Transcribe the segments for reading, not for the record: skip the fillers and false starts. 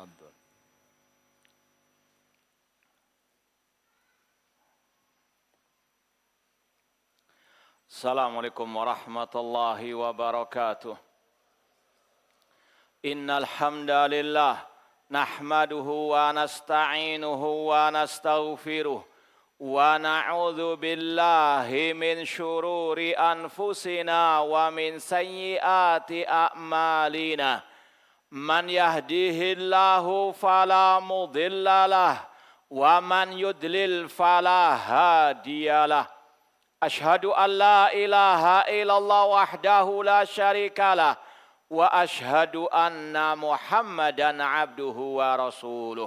تفضل. Assalamualaikum warahmatullahi wabarakatuh. Innal hamdalillah nahmaduhu wa nasta'inuhu wa nastaghfiruh wa na'udzu billahi min syururi anfusina wa min sayyiati a'malina. Man yahdihillahu fala mudhillalah wa man yudlil fala hadiyalah. Ashhadu an la ilaha illallah wahdahu la syarikalah wa ashhadu anna Muhammadan abduhu wa rasuluh.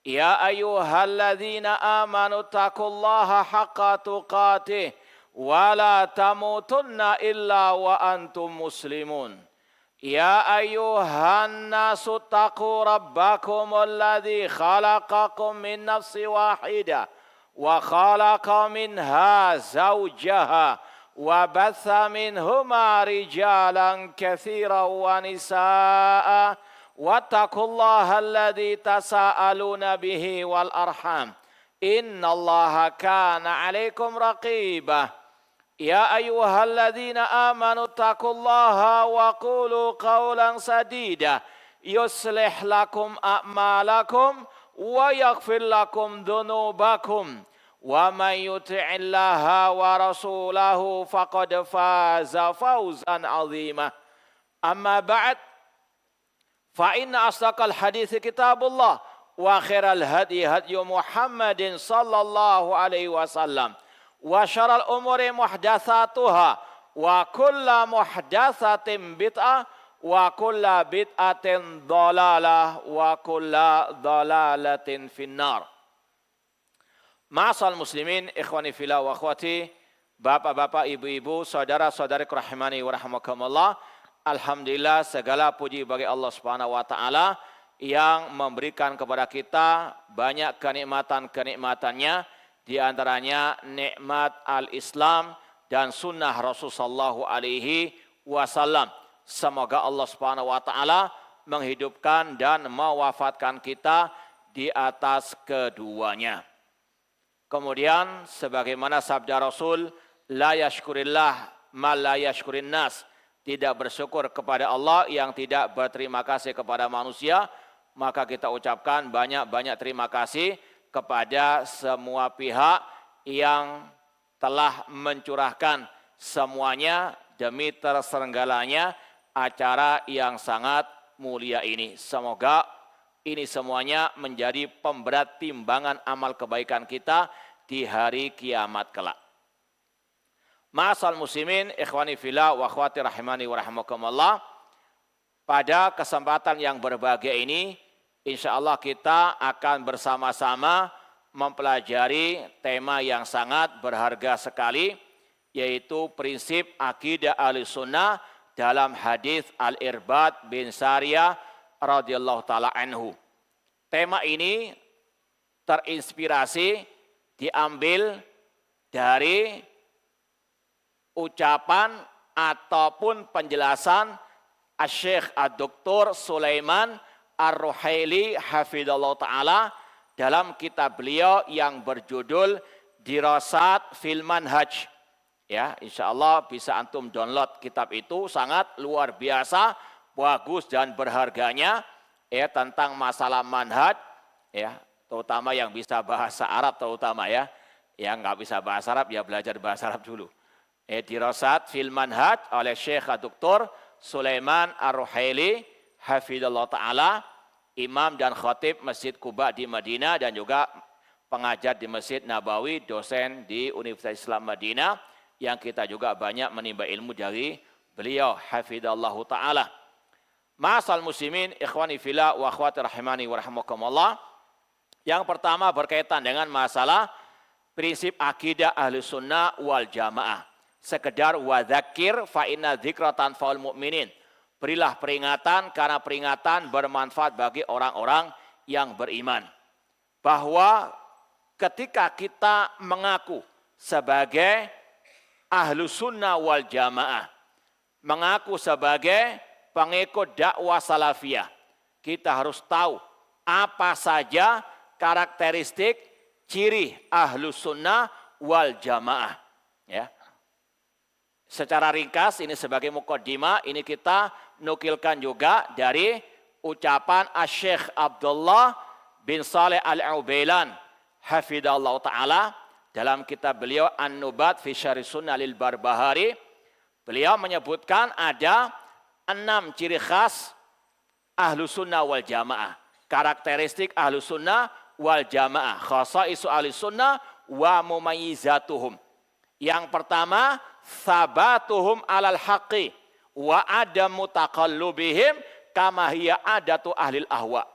Ya ayyuhalladzina amanu taqullaha haqqa tuqatih wa la tamutunna illa wa antum muslimun. Ya ayyuhan nasu taqu rabbakum alladzi khalaqakum min nafsin wahidah wa khalaqa minha zawjaha wa batha minhuma rijalan katsiran wa nisaa'a wattaqullaha alladzi tasaaluna bihi wal arham innallaha kana 'alaikum raqibah. Ya ayyuhalladzina amanu taqullaha wa qulu qawlan sadida yuslih lakum a'malakum wa yaghfir lakum dhunubakum wa may yuti'illaha wa rasulahu faqad faza fawzan 'azima. Amma ba'd, fa inna asdaqal hadits kitabullah wa khairal hadi hadyu Muhammadin sallallahu alaihi wasallam wa syarrul umuri muhdatsatuha wa kullu muhdatsatin bid'ah wa kullu bid'atin dhalalah wa kullu dhalalatin finnar. Ma'asal muslimin, ikhwani fillah wa akhwati, bapak-bapak, ibu-ibu, saudara-saudariku rahimani wa rahimakumullah. Alhamdulillah, segala puji bagi Allah Subhanahu wa taala yang memberikan kepada kita banyak kenikmatan-kenikmatannya, di antaranya nikmat al-Islam dan sunnah Rasulullah sallallahu alaihi wasallam. Semoga Allah Subhanahu wa taala menghidupkan dan mewafatkan kita di atas keduanya. Kemudian sebagaimana sabda Rasul, la yashkurillah ma la yashkurin nas, tidak bersyukur kepada Allah yang tidak berterima kasih kepada manusia, maka kita ucapkan banyak-banyak terima kasih kepada semua pihak yang telah mencurahkan semuanya demi terselenggaranya acara yang sangat mulia ini. Semoga ini semuanya menjadi pemberat timbangan amal kebaikan kita di hari kiamat kelak. Ma'asal muslimin, ikhwani fillah wa akhwati rahimani wa rahimakumullah. Pada kesempatan yang berbahagia ini, insyaallah kita akan bersama-sama mempelajari tema yang sangat berharga sekali, yaitu prinsip akidah Ahlussunnah dalam hadis Al-Irbad bin Sariyah radhiyallahu taala anhu. Tema ini terinspirasi diambil dari ucapan ataupun penjelasan Asy-Syaikh Ad-Doktor Sulaiman Ar-Ruhaili hafidhallahu taala dalam kitab beliau yang berjudul Dirasat fil Manhaj. Ya, insyaallah bisa antum download kitab itu, sangat luar biasa, bagus dan berharganya, ya, tentang masalah manhaj, ya, terutama yang bisa bahasa Arab terutama, ya. Yang nggak bisa bahasa Arab ya belajar bahasa Arab dulu. Dirasat fil Manhaj oleh Syekh Dr. Sulaiman Ar-Ruhaili hafidhallahu taala, imam dan khatib Masjid Quba di Madinah dan juga pengajar di Masjid Nabawi, dosen di Universitas Islam Madinah, yang kita juga banyak menimba ilmu dari beliau hafidhallahu taala. Ma'asal muslimin, ikhwani fillah wa akhwati rahimani wa rahimakumullah. Yang pertama berkaitan dengan masalah prinsip akidah Ahlussunnah wal Jamaah. Sekedar wadzakir fa inna dzikra tanfa'ul mu'minin. Berilah peringatan karena peringatan bermanfaat bagi orang-orang yang beriman. Bahwa ketika kita mengaku sebagai Ahlussunnah wal Jamaah, mengaku sebagai pengikut dakwah salafiyah, kita harus tahu apa saja karakteristik ciri Ahlus Sunnah wal Jamaah. Ya. Secara ringkas ini sebagai mukaddimah, ini kita nukilkan juga dari ucapan Asy-Syaikh Abdullah bin Saleh Al-Ubailan hafidhallahu taala dalam kitab beliau An-Nubat fi Syarh Sunnah lil Barbahari. Beliau menyebutkan ada 6 ciri khas Ahlus Sunnah wal Jamaah. Karakteristik Ahlus Sunnah wal Jamaah. Khasaisu Ahlus Sunnah wa mumayyizatuhum. Yang pertama, sabatuhum alal haqqi wa adamu taqallubihim kama hiya adatu ahlil ahwa.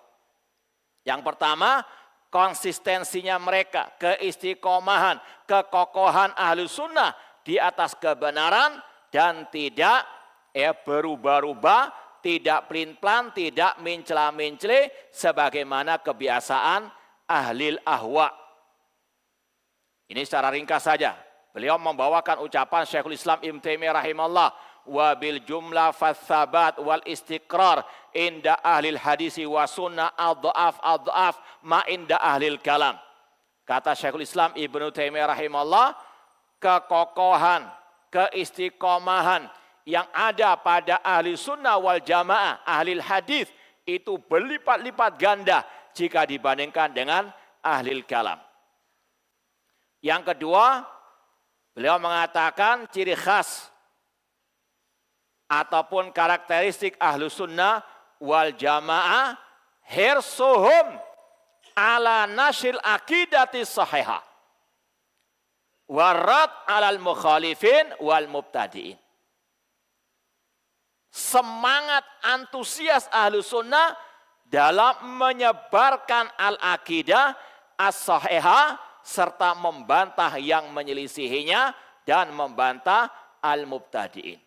Yang pertama, konsistensinya mereka, keistiqomahan, kekokohan Ahlus Sunnah di atas kebenaran dan tidak berubah-ubah, tidak pelin-pelan, tidak mencela-mencela sebagaimana kebiasaan ahlil ahwa. Ini secara ringkas saja. Beliau membawakan ucapan Syekhul Islam Ibnu Taimiyah rahimahullah, wa bil jumlah fatsabat wal istiqrar inda ahlil hadisi wa sunnah adhaf ma inda ahlil kalam. Kata Syekhul Islam Ibnu Taimiyah rahimahullah, kekokohan, keistiqomahan yang ada pada ahli sunnah wal jamaah, ahli hadis itu berlipat-lipat ganda jika dibandingkan dengan ahli kalam. Yang kedua, beliau mengatakan ciri khas ataupun karakteristik ahlu sunnah wal jamaah hirsuhum ala nasyil akidati sahihah warad alal mukhalifin wal mubtadi'in. Semangat antusias ahlu sunnah dalam menyebarkan al-aqidah as-sahihah serta membantah yang menyelisihinya dan membantah al-mubtadi'in.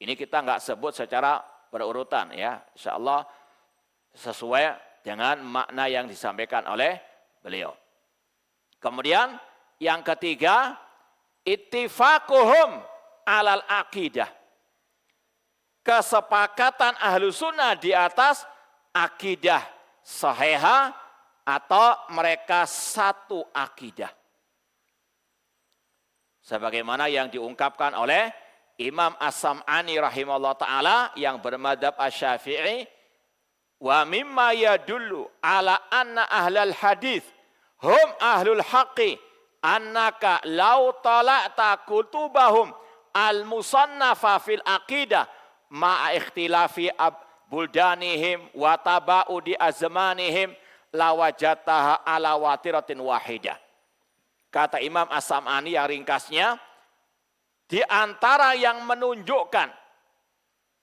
Ini kita nggak sebut secara berurutan ya, insyaallah sesuai dengan makna yang disampaikan oleh beliau. Kemudian yang ketiga, ittifaquhum alal aqidah. Kesepakatan ahlu sunnah di atas akidah sahihah atau mereka satu akidah. Sebagaimana yang diungkapkan oleh Imam As-Sam'ani rahimahullah ta'ala yang bermadhab Asy-Syafi'i, wa mimma yadullu ala anna ahlal hadith hum ahlul haqqi annaka law tala'ta kutubahum al-musannafa fil aqidah ma'a ikhtilafi buldanihim wa taba'udi azmanihim lawajataha ala watiratin wahidah. Kata Imam As-Sam'ani yang ringkasnya, di antara yang menunjukkan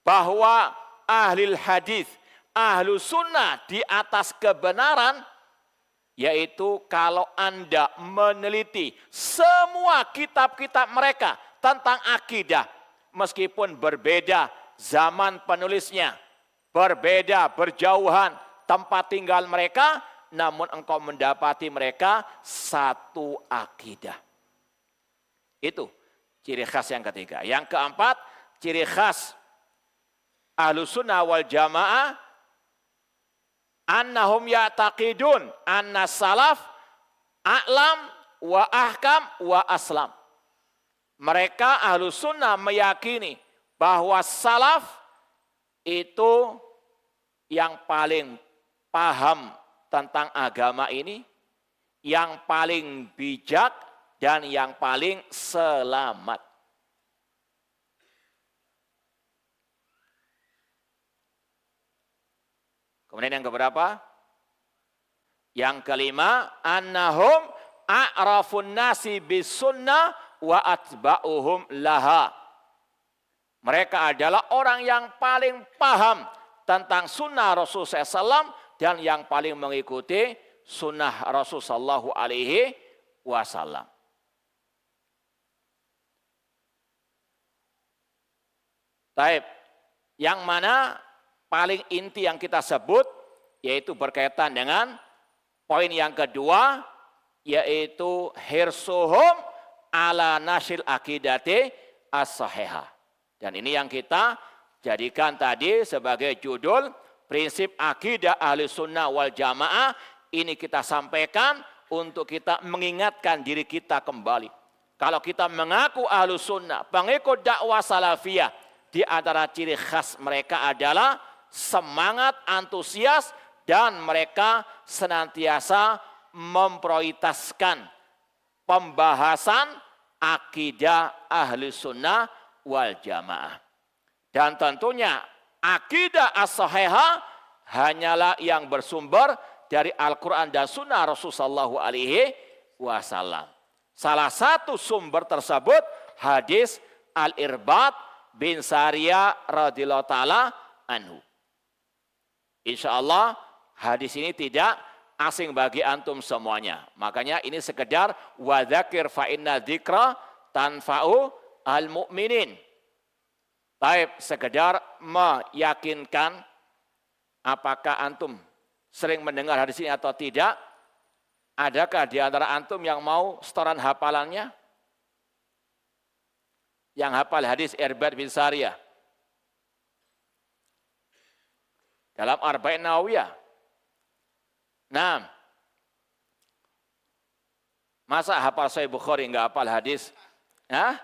bahwa ahli hadis, ahlu sunnah di atas kebenaran, yaitu kalau Anda meneliti semua kitab-kitab mereka tentang akidah, meskipun berbeda zaman penulisnya, berbeda berjauhan tempat tinggal mereka, namun engkau mendapati mereka satu akidah. Itu ciri khas yang ketiga. Yang keempat, ciri khas Ahlus Sunnah wal Jamaah, annahum ya'taqidun anna salaf a'lam wa ahkam wa aslam. Mereka Ahlus Sunnah meyakini bahwa salaf itu yang paling paham tentang agama ini, yang paling bijak dan yang paling selamat. Kemudian yang keberapa? Yang kelima, annahum a'rafun nasi bis sunnah wa atba'uhum laha. Mereka adalah orang yang paling paham tentang sunnah Rasulullah SAW dan yang paling mengikuti sunnah Rasulullah SAW. Taib, yang mana paling inti yang kita sebut yaitu berkaitan dengan poin yang kedua, yaitu hirsuhum ala nasyil akidati as-sahihah. Dan ini yang kita jadikan tadi sebagai judul prinsip akidah ahli sunnah wal jamaah ini kita sampaikan untuk kita mengingatkan diri kita kembali. Kalau kita mengaku ahli sunnah, pengikut dakwah salafiyah, di antara ciri khas mereka adalah semangat, antusias, dan mereka senantiasa memprioritaskan pembahasan akidah ahli sunnah wal jamaah. Dan tentunya akidah as-sahihah hanyalah yang bersumber dari Al-Quran dan Sunnah Rasulullah SAW. Salah satu sumber tersebut hadis Al-Irbad bin Sariyah radhiyallahu ta'ala anhu. Insya Allah hadis ini tidak asing bagi antum semuanya. Makanya ini sekedar wadzakir fa inna dzikra tanfa'u al-mu'minin. Baik, sekedar meyakinkan apakah antum sering mendengar hadis ini atau tidak. Adakah di antara antum yang mau setoran hafalannya? Yang hafal hadis Irbad bin Sariyah dalam Arba'in Nawawiyah. Nah, masa hafal Sahih Bukhari enggak hafal hadis? Hah?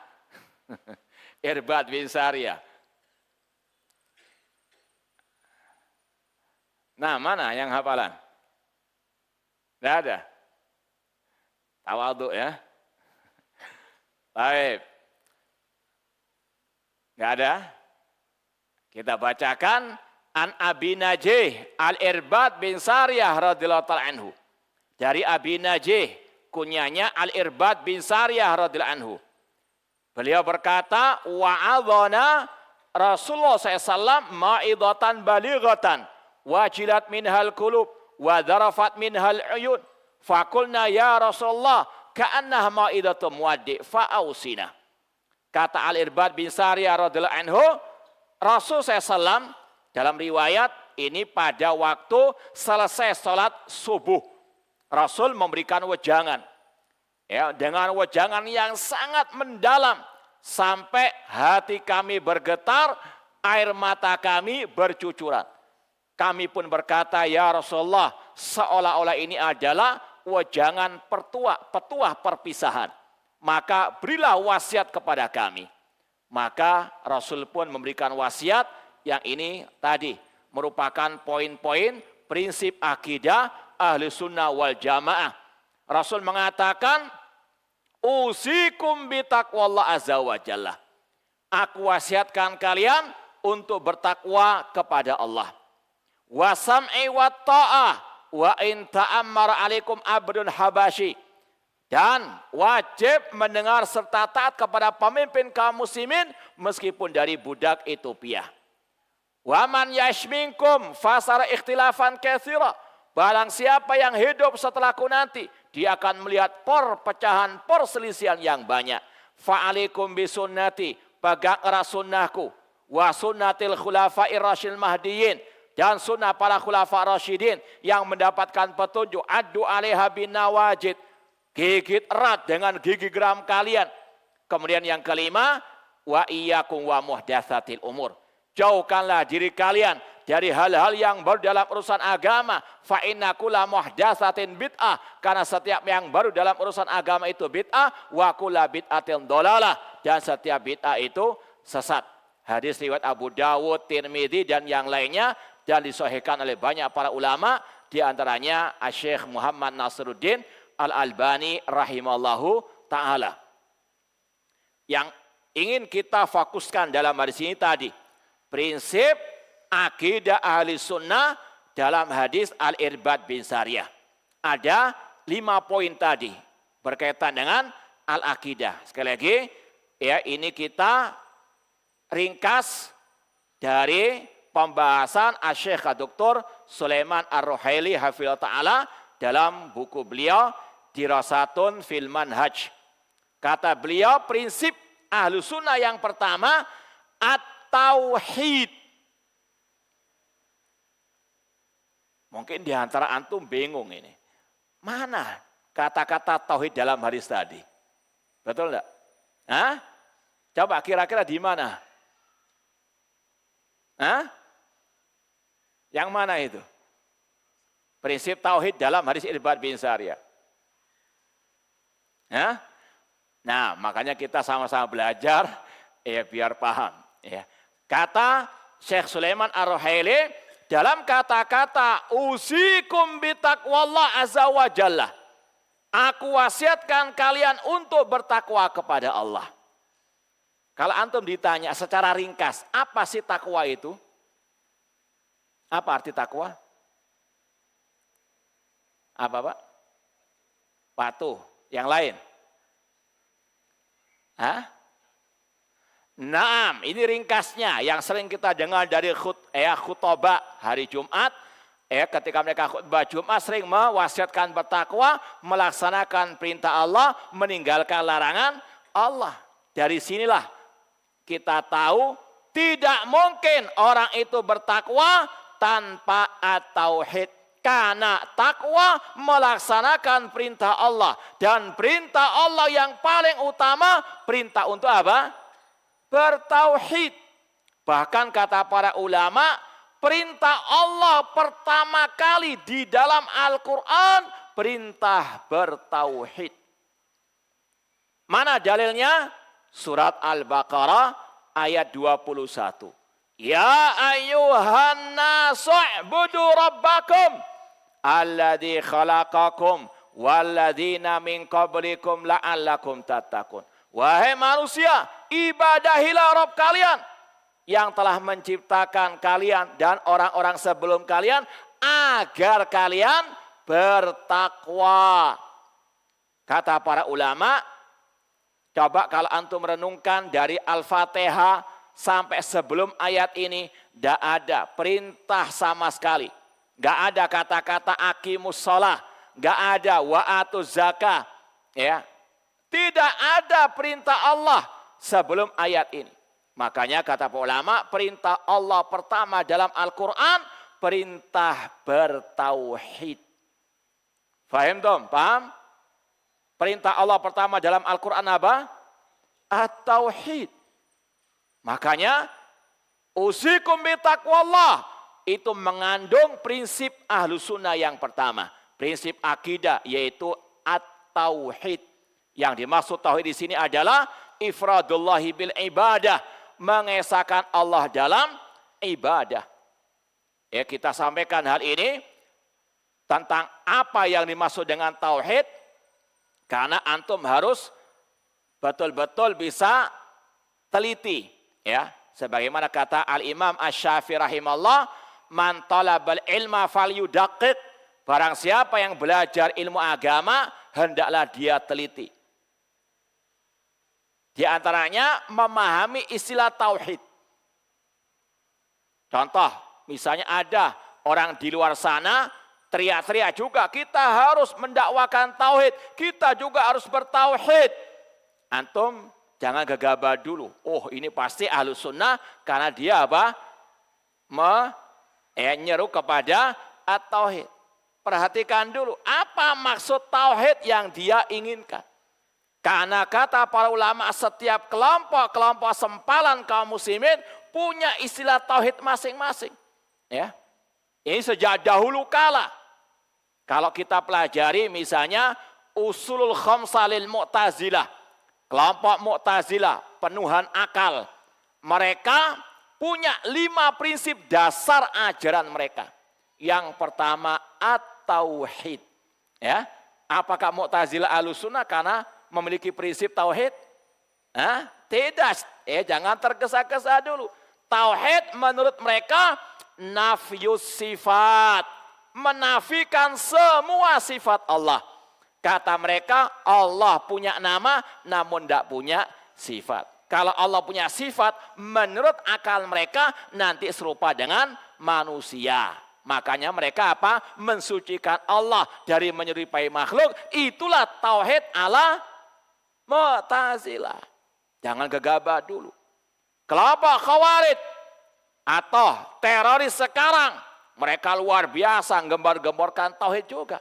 Irbad bin Sariyah. Nah, mana yang hafalan? Tidak ada. Tawadhu ya. Baik. Tidak ada. Kita bacakan an Abi Najih Al-Irbad bin Sariyah radhiyallahu ta'ala anhu. Dari Abi Najih, kunyanya Al-Irbad bin Sariyah radhiyallahu anhu. Beliau berkata, wa'adhana Rasulullah SAW ma'idhatan balighatan wajilat minhal qulub wa dharafat minhal uyun. Fakulna ya Rasulullah ka'annah ma'idhatum muaddi fa'ausina. Kata Al-Irbad bin Sariyah radhiyallahu anhu, Rasul SAW dalam riwayat ini pada waktu selesai sholat subuh. Rasul memberikan wejangan. Ya, dengan wejangan yang sangat mendalam. Sampai hati kami bergetar, air mata kami bercucuran. Kami pun berkata, ya Rasulullah, seolah-olah ini adalah wejangan petuah perpisahan. Maka berilah wasiat kepada kami. Maka Rasul pun memberikan wasiat yang ini tadi merupakan poin-poin prinsip akidah ahli sunnah wal jamaah. Rasul mengatakan, usikum bitaqwallah azza wa jalla. Aku wasiatkan kalian untuk bertakwa kepada Allah. Wa sam'i wa ta'ah wa in ta'ammar alaikum abdun habashi. Dan wajib mendengar serta taat kepada pemimpin kaum muslimin meskipun dari budak Ethiopia. Wa man yashminkum fasara ikhtilafan katsira. Barang siapa yang hidup setelahku nanti, dia akan melihat perpecahan, perselisihan yang banyak. Fa'alikum bisunnati, pegang erat sunnahku. Wa sunnatil khulafa'ir rasyidil mahdiyin. Dan sunnah para khulafa rasyidin yang mendapatkan petunjuk. Addu alaiha bin nawajid. Gigit erat dengan gigi geram kalian. Kemudian yang kelima, wa iyyakum wa muhdatsatil umur. Jauhkanlah diri kalian dari hal-hal yang baru dalam urusan agama. Fa inna kulla muhdatsatin bid'ah, karena setiap yang baru dalam urusan agama itu bid'ah. Wa kulla bid'atin dhalalah, dan setiap bid'ah itu sesat. Hadis riwayat Abu Dawud, Tirmidzi dan yang lainnya, dan disahihkan oleh banyak para ulama, di antaranya Syekh Muhammad Nasiruddin Al-Albani rahimallahu ta'ala. Yang ingin kita fokuskan dalam hadis ini tadi, prinsip akidah ahli sunnah dalam hadis Al-Irbad bin Sariyah. Ada 5 poin tadi berkaitan dengan al-akidah. Sekali lagi, ya ini kita ringkas dari pembahasan Syekh Dr. Sulaiman Ar-Ruhaili hafizahullah ta'ala dalam buku beliau Dirasatun fil Manhaj. Kata beliau, prinsip ahlu sunnah yang pertama, at-tauhid. Mungkin di antara antum bingung ini. Mana kata-kata tauhid dalam hadis tadi? Betul enggak? Hah? Coba kira-kira di mana? Hah? Yang mana itu? Prinsip tauhid dalam hadis Irbad bin Sariyah. Hah? Nah, makanya kita sama-sama belajar biar paham. Ya. Kata Syekh Sulaiman Ar-Ruhaili dalam kata-kata usikum bitaqwallah azza wa jalla. Aku wasiatkan kalian untuk bertakwa kepada Allah. Kalau antum ditanya secara ringkas, apa sih takwa itu? Apa arti takwa? Apa, Pak? Patuh. Yang lain? Hah? Naam, ini ringkasnya yang sering kita dengar dari khutbah hari Jumat. Ketika mereka khutbah Jumat sering mewasiatkan bertakwa, melaksanakan perintah Allah, meninggalkan larangan Allah. Dari sinilah kita tahu tidak mungkin orang itu bertakwa tanpa at-tauhid. Karena takwa melaksanakan perintah Allah. Dan perintah Allah yang paling utama, perintah untuk apa? Bertauhid. Bahkan kata para ulama, perintah Allah pertama kali di dalam Al-Quran, perintah bertauhid. Mana dalilnya? Surat Al-Baqarah ayat 21. Ya ayyuhan nasu u'budu rabbakum alladzi khalaqakum walladzina min qablikum la'allakum tattaqun. Wahai manusia, ibadahilah Rabb kalian yang telah menciptakan kalian dan orang-orang sebelum kalian agar kalian bertakwa. Kata para ulama, coba kalau antum renungkan dari Al-Fatihah sampai sebelum ayat ini, tidak ada perintah sama sekali. Tidak ada kata-kata aqimus shalah, tidak ada wa'atuz zakah. Ya. Tidak ada perintah Allah sebelum ayat ini. Makanya kata para ulama, perintah Allah pertama dalam Al-Quran, perintah bertauhid. Faham dong? Paham? Perintah Allah pertama dalam Al-Quran apa? At-tauhid. Makanya usikum bitaqwallah itu mengandung prinsip ahlu sunnah yang pertama. Prinsip akidah yaitu at-tauhid. Yang dimaksud tauhid di sini adalah ifradullahi bil ibadah. Mengesahkan Allah dalam ibadah. Ya, kita sampaikan hal ini tentang apa yang dimaksud dengan tauhid. Karena antum harus betul-betul bisa teliti. Ya, sebagaimana kata Al-Imam Asy-Syafi'i rahimahullah, man talabal ilma falyudaqiq. Barang siapa yang belajar ilmu agama, hendaklah dia teliti. Di antaranya memahami istilah tauhid. Contoh, misalnya ada orang di luar sana teriak-teriak juga, kita harus mendakwakan tauhid, kita juga harus bertauhid. Antum jangan gegabah dulu. Oh, ini pasti Ahlus Sunnah karena dia apa? Menyeru kepada at-tauhid. Perhatikan dulu, apa maksud tauhid yang dia inginkan? Karena kata para ulama, setiap kelompok sempalan kaum muslimin punya istilah tauhid masing-masing. Ya, ini sejak dahulu kala. Kalau kita pelajari misalnya usulul khamsah lil mu'tazilah. Kelompok Mu'tazilah, penuhan akal. Mereka punya 5 prinsip dasar ajaran mereka. Yang pertama, at-tauhid. Ya, apakah Mu'tazilah Ahlussunnah karena memiliki prinsip tauhid? Tidak. Jangan tergesa-gesa dulu. Tauhid menurut mereka nafyus sifat. Menafikan semua sifat Allah. Kata mereka, Allah punya nama namun tidak punya sifat. Kalau Allah punya sifat, menurut akal mereka nanti serupa dengan manusia. Makanya mereka apa? Mensucikan Allah dari menyerupai makhluk. Itulah tauhid ala Mu'tazilah. Jangan gegabah dulu. Kelompok Khawarij atau teroris sekarang, mereka luar biasa gembar-gemborkan tauhid juga.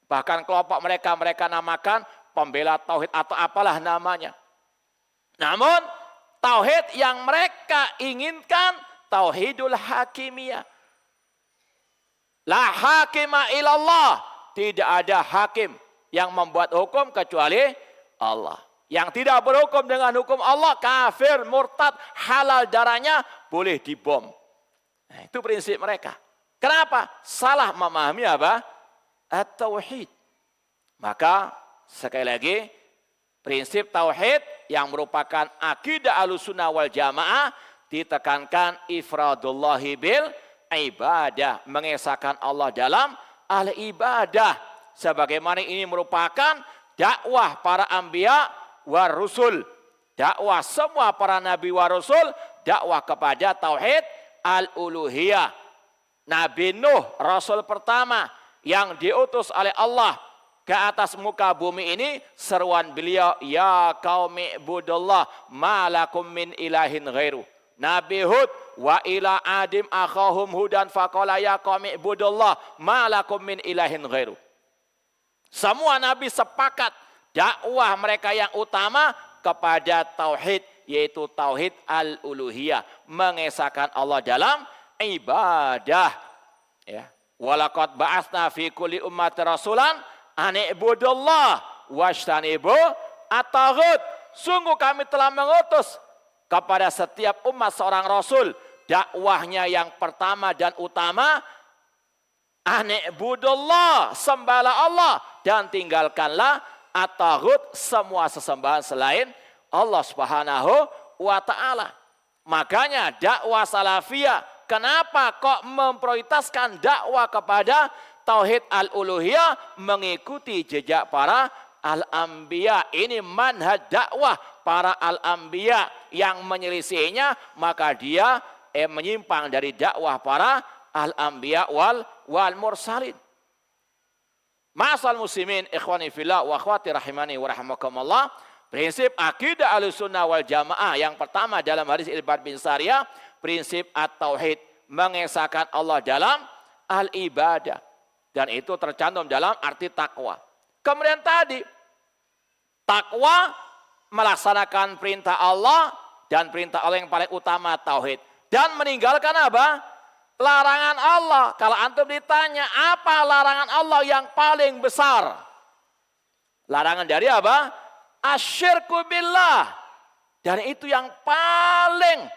Bahkan kelompok mereka namakan pembela tauhid atau apalah namanya. Namun tauhid yang mereka inginkan tauhidul hakimiyah. La hakima illallah. Tidak ada hakim yang membuat hukum kecuali Allah. Yang tidak berhukum dengan hukum Allah, kafir, murtad, halal darahnya, boleh dibom. Nah, itu prinsip mereka. Kenapa? Salah memahami apa? At-tauhid. Maka sekali lagi, prinsip tauhid yang merupakan akidah Ahlussunnah wal Jamaah ditekankan ifradullahi bil ibadah, mengesahkan Allah dalam al-ibadah. Sebagaimana ini merupakan dakwah para anbiya wa rusul. Dakwah semua para nabi wa rasul, dakwah kepada tauhid al-uluhiyah. Nabi Nuh, rasul pertama yang diutus oleh Allah ke atas muka bumi ini, seruan beliau, ya qaumi ibudullah ma lakum min ilahin ghairu. Nabi Hud, wa ila adim akhahum hudan faqala ya qaumi ibudullah ma lakum min ilahin ghairu. Semua nabi sepakat dakwah mereka yang utama kepada tauhid, yaitu tauhid al-uluhiyah, mengesahkan Allah dalam ibadah. Ya. Walaqad ba'atsna fi kulli ummati rasulan an ibudullah washtanibu at-taghut. Sungguh kami telah mengutus kepada setiap umat seorang rasul, dakwahnya yang pertama dan utama, an ibudullah, sembahlah Allah dan tinggalkanlah at-taghut, semua sesembahan selain Allah Subhanahu wa taala. Makanya dakwah salafiyah, kenapa kok memprioritaskan dakwah kepada tauhid al-uluhiyah, mengikuti jejak para al-anbiya. Ini manhaj dakwah para al-anbiya. Yang menyelisihinya maka dia menyimpang dari dakwah para al-anbiya wal mursalin. Ma'asal muslimin ikhwani fillah wa akhwati rahimani wa rahimakumullah. Prinsip akidah Ahlussunnah wal Jamaah yang pertama dalam hadis Irbad bin Sariyah, prinsip at-tauhid, mengesahkan Allah dalam al-ibadah. Dan itu tercantum dalam arti takwa. Kemudian tadi, takwa melaksanakan perintah Allah, dan perintah Allah yang paling utama tauhid. Dan meninggalkan apa? Larangan Allah. Kalau antum ditanya, apa larangan Allah yang paling besar? Larangan dari apa? Asyirku billah. Dan itu yang paling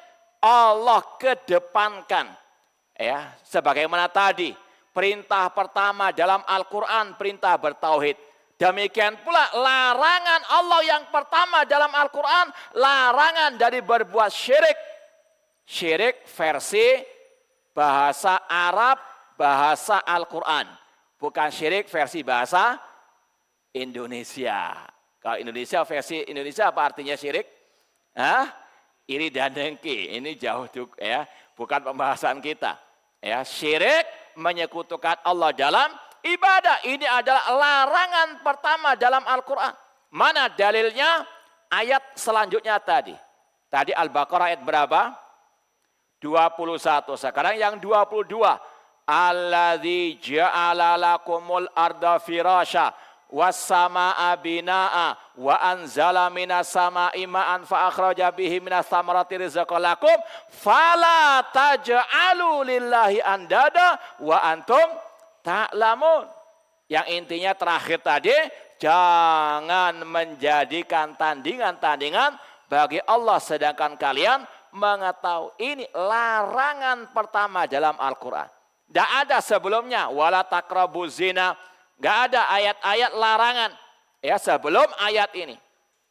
Allah kedepankan. Ya, sebagaimana tadi, perintah pertama dalam Al-Quran, perintah bertauhid. Demikian pula larangan Allah yang pertama dalam Al-Quran, larangan dari berbuat syirik. Syirik versi bahasa Arab, bahasa Al-Quran. Bukan syirik versi bahasa Indonesia. Kalau Indonesia, versi Indonesia apa artinya syirik? Hah? Iri dan dengki. Ini jauh ya, bukan pembahasan kita. Ya, syirik menyekutukan Allah dalam ibadah. Ini adalah larangan pertama dalam Al-Quran. Mana dalilnya? Ayat selanjutnya tadi. Tadi Al-Baqarah ayat berapa? 21. Sekarang yang 22. Alladzi ja'ala lakumul arda firasya was samaa'a binaa'a wa anzala minas samaa'i ma'an fa akhraja bihi minas thamarati rizqan lakum fala taj'alu lillahi andada wa antum ta'lamun. Yang intinya terakhir tadi, jangan menjadikan tandingan-tandingan bagi Allah sedangkan kalian mengetahui. Ini larangan pertama dalam Al-Quran. Tidak ada sebelumnya. Wala taqrabu zina. Tidak ada ayat-ayat larangan ya sebelum ayat ini.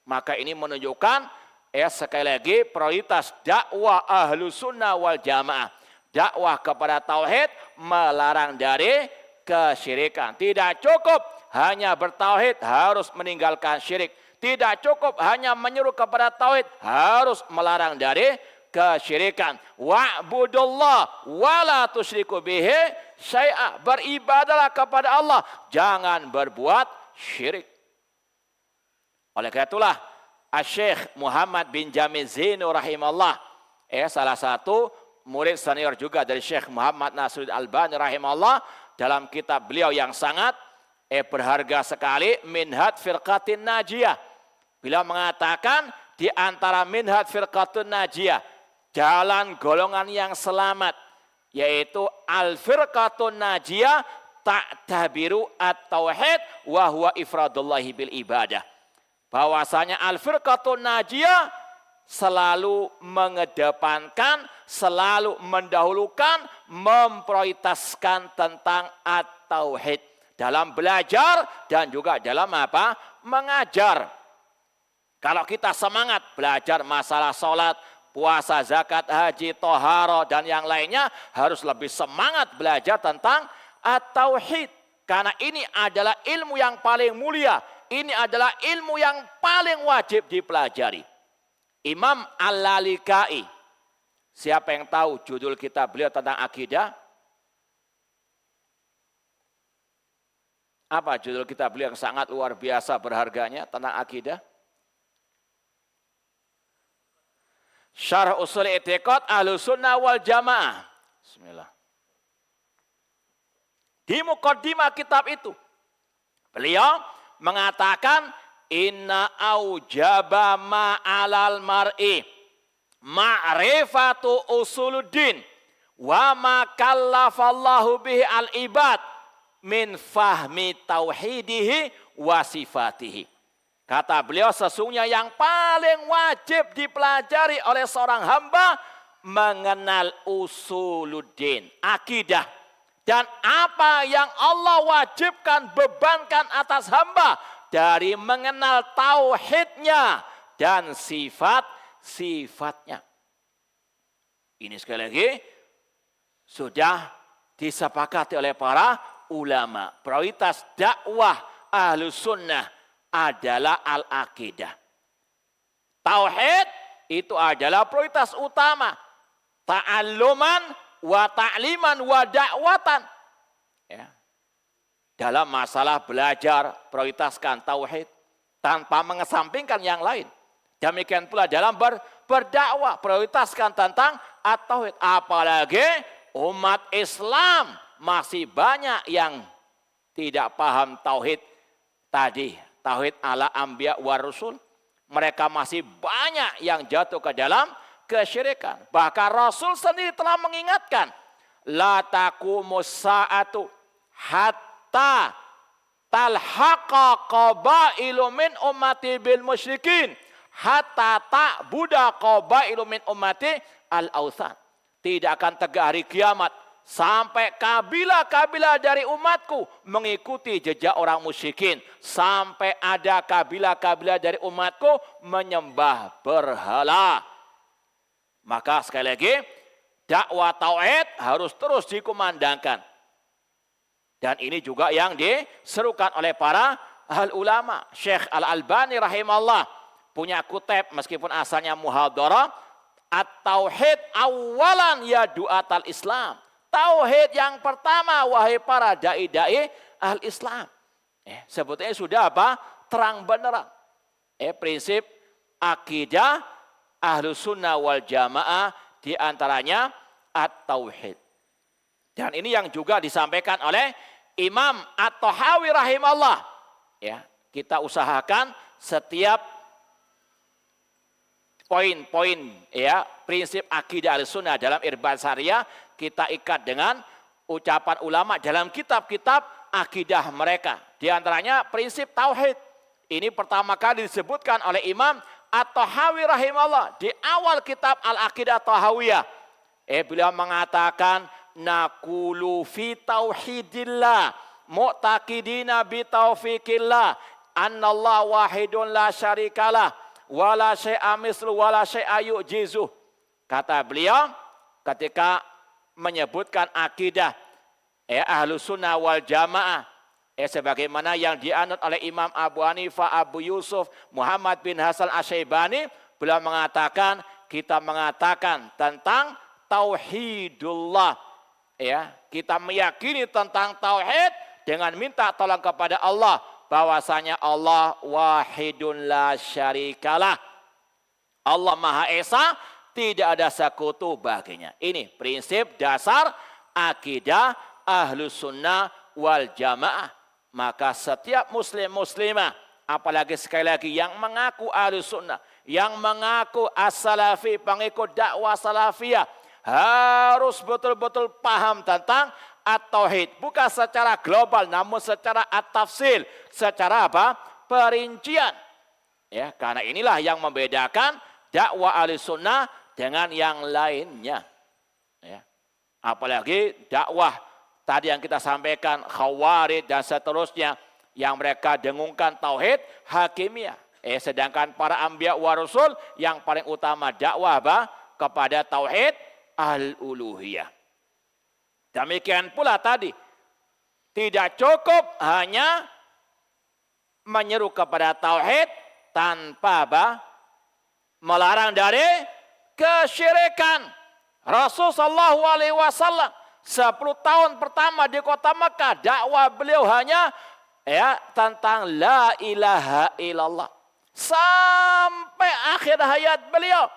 Maka ini menunjukkan ya sekali lagi prioritas dakwah Ahlussunnah wal Jamaah. Dakwah kepada tauhid, melarang dari kesyirikan. Tidak cukup hanya bertauhid, harus meninggalkan syirik. Tidak cukup hanya menyuruh kepada tauhid, harus melarang dari kesyirikan. Wa'budullah wa la tusyriku bihi syai'a. Beribadahlah kepada Allah, jangan berbuat syirik. Oleh karena itulah Syekh Muhammad bin Jamil Zainu rahimahullah, salah satu murid senior juga dari Syekh Muhammad Nasiruddin Albani rahimahullah, dalam kitab beliau yang sangat berharga sekali, Minhaj Firqatin Najiyah. Beliau mengatakan di antara Minhaj Firqatun Najiyah, jalan golongan yang selamat, yaitu al-firqatun najiyah ta'tabiru at-tauhid wa huwa ifradullahi bil ibadah. Bahwasanya al-firqatun najiyah selalu mengedepankan, selalu mendahulukan, memprioritaskan tentang at-tauhid dalam belajar dan juga dalam apa? Mengajar. Kalau kita semangat belajar masalah sholat, puasa, zakat, haji, toharo, dan yang lainnya, harus lebih semangat belajar tentang at-tauhid. Karena ini adalah ilmu yang paling mulia. Ini adalah ilmu yang paling wajib dipelajari. Imam Al-Lalikai. Siapa yang tahu judul kitab beliau tentang akidah? Apa judul kitab beliau yang sangat luar biasa berharganya tentang akidah? Syarh Ushul I'tiqad Ahlussunnah wal Jamaah. Bismillah. Di muqaddimah kitab itu, beliau mengatakan, inna aujaba ma'alal mar'i ma'rifatu usuluddin wa ma kallafallahu bihi al-ibad min fahmi tauhidihi wa sifatihi. Kata beliau, sesungguhnya yang paling wajib dipelajari oleh seorang hamba mengenal usuluddin, akidah. Dan apa yang Allah wajibkan, bebankan atas hamba dari mengenal tauhidnya dan sifat-sifatnya. Ini sekali lagi sudah disepakati oleh para ulama. Prioritas dakwah Ahlussunnah adalah al-aqidah. Tauhid itu adalah prioritas utama. Ta'alluman wa ta'liman wa da'watan. Ya. Dalam masalah belajar, prioritaskan tauhid tanpa mengesampingkan yang lain. Demikian pula dalam berdakwah, prioritaskan tentang at-tauhid. Apalagi umat Islam masih banyak yang tidak paham tauhid tadi. Tauhid ala anbiya wa rusul. Mereka masih banyak yang jatuh ke dalam kesyirikan. Bahkan Rasul sendiri telah mengingatkan, la taqumus sa'atu hatta talhaqa qabailu min ummati bil musyrikin hatta ta'buda qabailu min ummati al-authan. Tidak akan tegak hari kiamat sampai kabilah-kabilah dari umatku mengikuti jejak orang musyrikin. Sampai ada kabilah-kabilah dari umatku menyembah berhala. Maka sekali lagi, dakwah tauhid harus terus dikumandangkan. Dan ini juga yang diserukan oleh para ahli ulama. Syekh Al-Albani rahimahullah punya kutip meskipun asalnya muhadarah, at-tauhid awalan ya du'atal Islam. Tauhid yang pertama, wahai para dai-dai ahli Islam. Sebetulnya sudah apa? Terang benerang. Prinsip akidah Ahlussunnah wal Jamaah diantaranya at-tauhid. Dan ini yang juga disampaikan oleh Imam At-Tahawi rahimahullah. Ya, kita usahakan setiap poin-poin ya prinsip akidah Ahlussunnah dalam Irbad Syariah kita ikat dengan ucapan ulama dalam kitab-kitab akidah mereka. Di antaranya prinsip tauhid. Ini pertama kali disebutkan oleh Imam At-Tahawi rahimahullah di awal kitab Al-Aqidah Tahawiyah. Beliau mengatakan naqulu fi tauhidillah mu'taqidina bi taufiqillah annallahu wahidun la syarikalah wala syai'a mislu wala syai'a yu'jizuh. Kata beliau ketika menyebutkan akidah Ahlussunnah wal Jamaah sebagaimana yang dianut oleh Imam Abu Hanifah, Abu Yusuf, Muhammad bin Hasan Asy-Syaibani, beliau mengatakan kita mengatakan tentang tauhidullah. Ya, kita meyakini tentang tauhid dengan minta tolong kepada Allah bahwasanya Allah wahidun la syarikalah. Allah Maha Esa, tidak ada sekutu baginya. Ini prinsip dasar akidah Ahlussunnah wal Jamaah. Maka setiap muslim-muslimah, apalagi sekali lagi yang mengaku Ahlussunnah, yang mengaku as-salafi, pengikut dakwah salafiyah, harus betul-betul paham tentang at-tauhid. Bukan secara global, namun secara at-tafsil. Secara apa? Perincian. Ya, karena inilah yang membedakan dakwah Ahlussunnah dengan yang lainnya. Ya. Apalagi dakwah tadi yang kita sampaikan, Khawarij dan seterusnya, yang mereka dengungkan tauhid hakimiyah. Sedangkan para anbiya wa rasul yang paling utama dakwah apa? Kepada tauhid al-uluhiyah. Demikian pula tadi, tidak cukup hanya menyeru kepada tauhid tanpa apa? Melarang dari kesyirikan. Rasulullah SAW 10 tahun pertama di kota Mekah, dakwah beliau hanya tentang la ilaha illallah. Sampai akhir hayat beliau.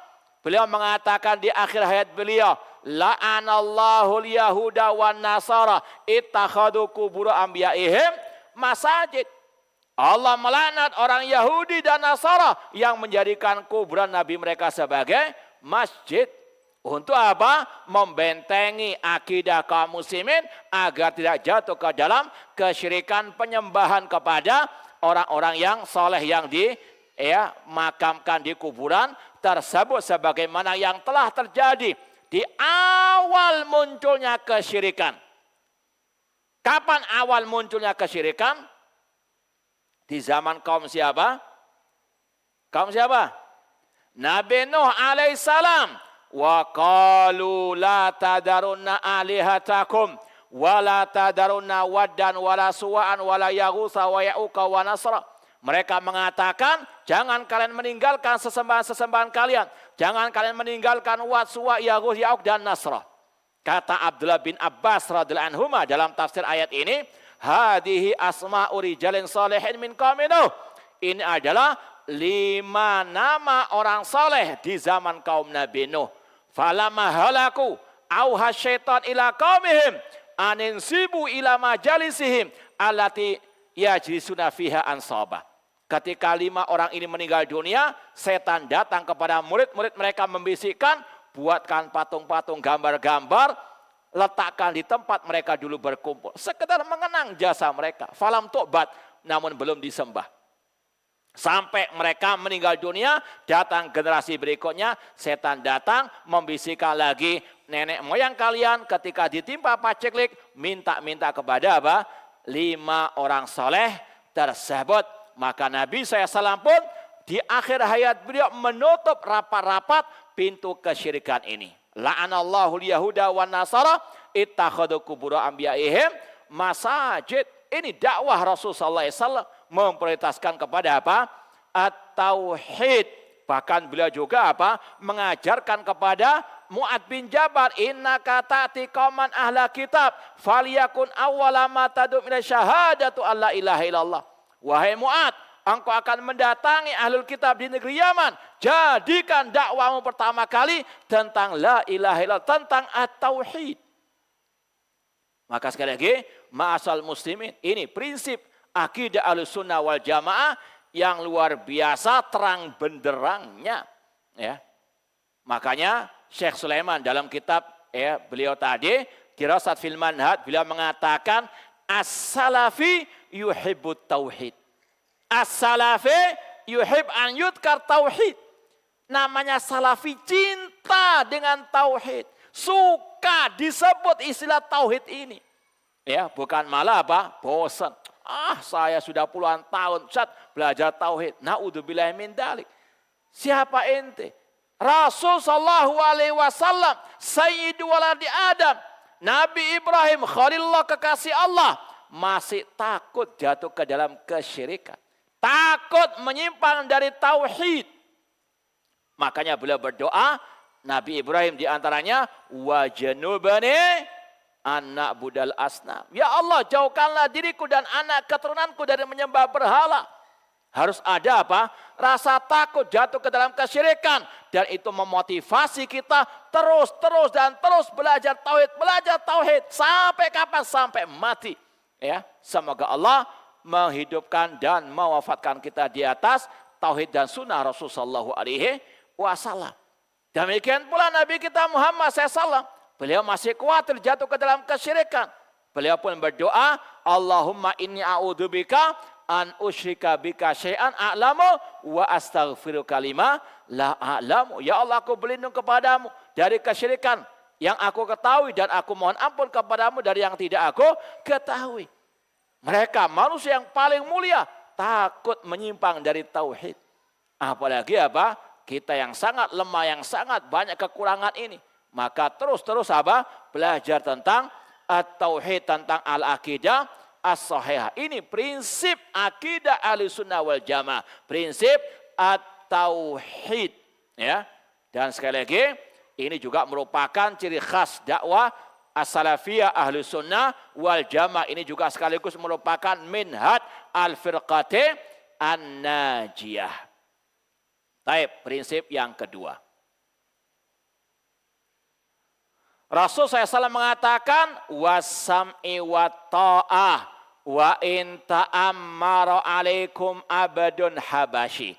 Beliau mengatakan di akhir hayat beliau, la'anallahu al-yahuda wan nasara ittakhadhu qubur anbiya'ihim masajid. Allah melaknat orang Yahudi dan Nasara yang menjadikan kuburan Nabi mereka sebagai masjid. Untuk apa? Membentengi akidah kaum muslimin agar tidak jatuh ke dalam kesyirikan penyembahan kepada orang-orang yang soleh yang dimakamkan di kuburan tersebut, sebagaimana yang telah terjadi di awal munculnya kesyirikan. Kapan awal munculnya kesyirikan? Di zaman kaum siapa? Kaum siapa? Nabi Nuh alaihissalam. Wa qalu la tadarunna alihatakum wa la tadarunna waddan wa la suwa'an wa la yaghutsa wa ya'uqa wa nasra. Mereka mengatakan, jangan kalian meninggalkan sesembahan-sesembahan kalian. Jangan kalian meninggalkan Wad, Suwa, Yaghuth, Ya'uq dan Nasra. Kata Abdullah bin Abbas radhiyallahu anhuma dalam tafsir ayat ini, hadihi asma'u rijalin salihin min qaumi Nuh. Ini adalah 5 nama orang saleh di zaman kaum Nabi Nuh. Falamma halaku auha syaitan ila qaumihim aninsibu ila majalisihim allati yajlisuna fiha ansaba. Ketika 5 orang ini meninggal dunia, setan datang kepada murid-murid mereka membisikkan, buatkan patung-patung gambar-gambar, letakkan di tempat mereka dulu berkumpul. Sekedar mengenang jasa mereka. Falam tu'bad, namun belum disembah. Sampai mereka meninggal dunia, datang generasi berikutnya, setan datang membisikkan lagi, nenek moyang kalian ketika ditimpa paceklik, minta-minta kepada apa? 5 orang soleh tersebut. Maka Nabi SAW pun di akhir hayat beliau menutup rapat-rapat pintu kesyirikan ini. La'anallahu al-yahuda wan nasara ittakhadhu qubur anbiya'ihim masajid. Ini dakwah Rasulullah SAW memprioritaskan kepada apa? At-tauhid. Bahkan beliau juga apa? Mengajarkan kepada Mu'ad bin Jabal, innaka ta'ti qauman ahla kitab falyakun awwala ma tad'u ila syahadatu alla ilaha illallah. Wahai Mu'ad, engkau akan mendatangi ahlul kitab di negeri Yaman. Jadikan dakwahmu pertama kali tentang la ilaha illallah, tentang at-tauhid. Maka sekali lagi, ma'asal muslimin, ini prinsip akidah Ahlussunnah wal Jamaah yang luar biasa terang benderangnya. Ya. Makanya Syekh Sulaiman dalam kitab beliau tadi, Dirasat fil Manhaj, beliau mengatakan as-salafi yuhibbut tauhid. As-salafi yuhib an yudkar tauhid. Namanya salafi cinta dengan tauhid. Suka disebut istilah tauhid ini. Ya, bukan malah apa? Bosan. Saya sudah puluhan tahun belajar tauhid. Na'udzubillahi min dzalik. Siapa ente? Rasul sallallahu alaihi wasallam, sayyidu waladi Adam, Nabi Ibrahim, Khalilullah kekasih Allah, masih takut jatuh ke dalam kesyirikan. Takut menyimpang dari tauhid. Makanya beliau berdoa, Nabi Ibrahim diantaranya, wa janubani anak budal asnam. Ya Allah, jauhkanlah diriku dan anak keturunanku dari menyembah berhala. Harus ada apa? Rasa takut jatuh ke dalam kesyirikan. Dan itu memotivasi kita terus belajar tauhid. Sampai kapan? Sampai mati. Ya, semoga Allah menghidupkan dan mewafatkan kita di atas tauhid dan sunnah Rasulullah sallallahu alaihi wasallam. Demikian pula Nabi kita Muhammad SAW. Beliau masih khawatir jatuh ke dalam kesyirikan. Beliau pun berdoa, Allahumma inni a'udzubika an usyrika bika syai'an a'lamu wa astaghfiruka lima la a'lamu. Ya Allah, aku berlindung kepadamu dari kesyirikan yang aku ketahui dan aku mohon ampun kepadamu dari yang tidak aku ketahui. Mereka manusia yang paling mulia takut menyimpang dari tauhid. Apalagi apa? Kita yang sangat lemah, yang sangat banyak kekurangan ini. Maka terus apa? Belajar tentang at-tauhid, tentang al-aqidah as-sahihah. Ini prinsip akidah Ahlussunnah wal Jamaah. Prinsip at-tauhid. Ya. Dan sekali lagi, ini juga merupakan ciri khas dakwah as-salafiyah Ahlussunnah wal Jamaah. Ini juga sekaligus merupakan minhaj al-firqati an-najiyah. Baik, prinsip yang kedua. Rasul SAW mengatakan wasam'i wa ta'ah wa in ta'ammara alaikum abadun habasyi.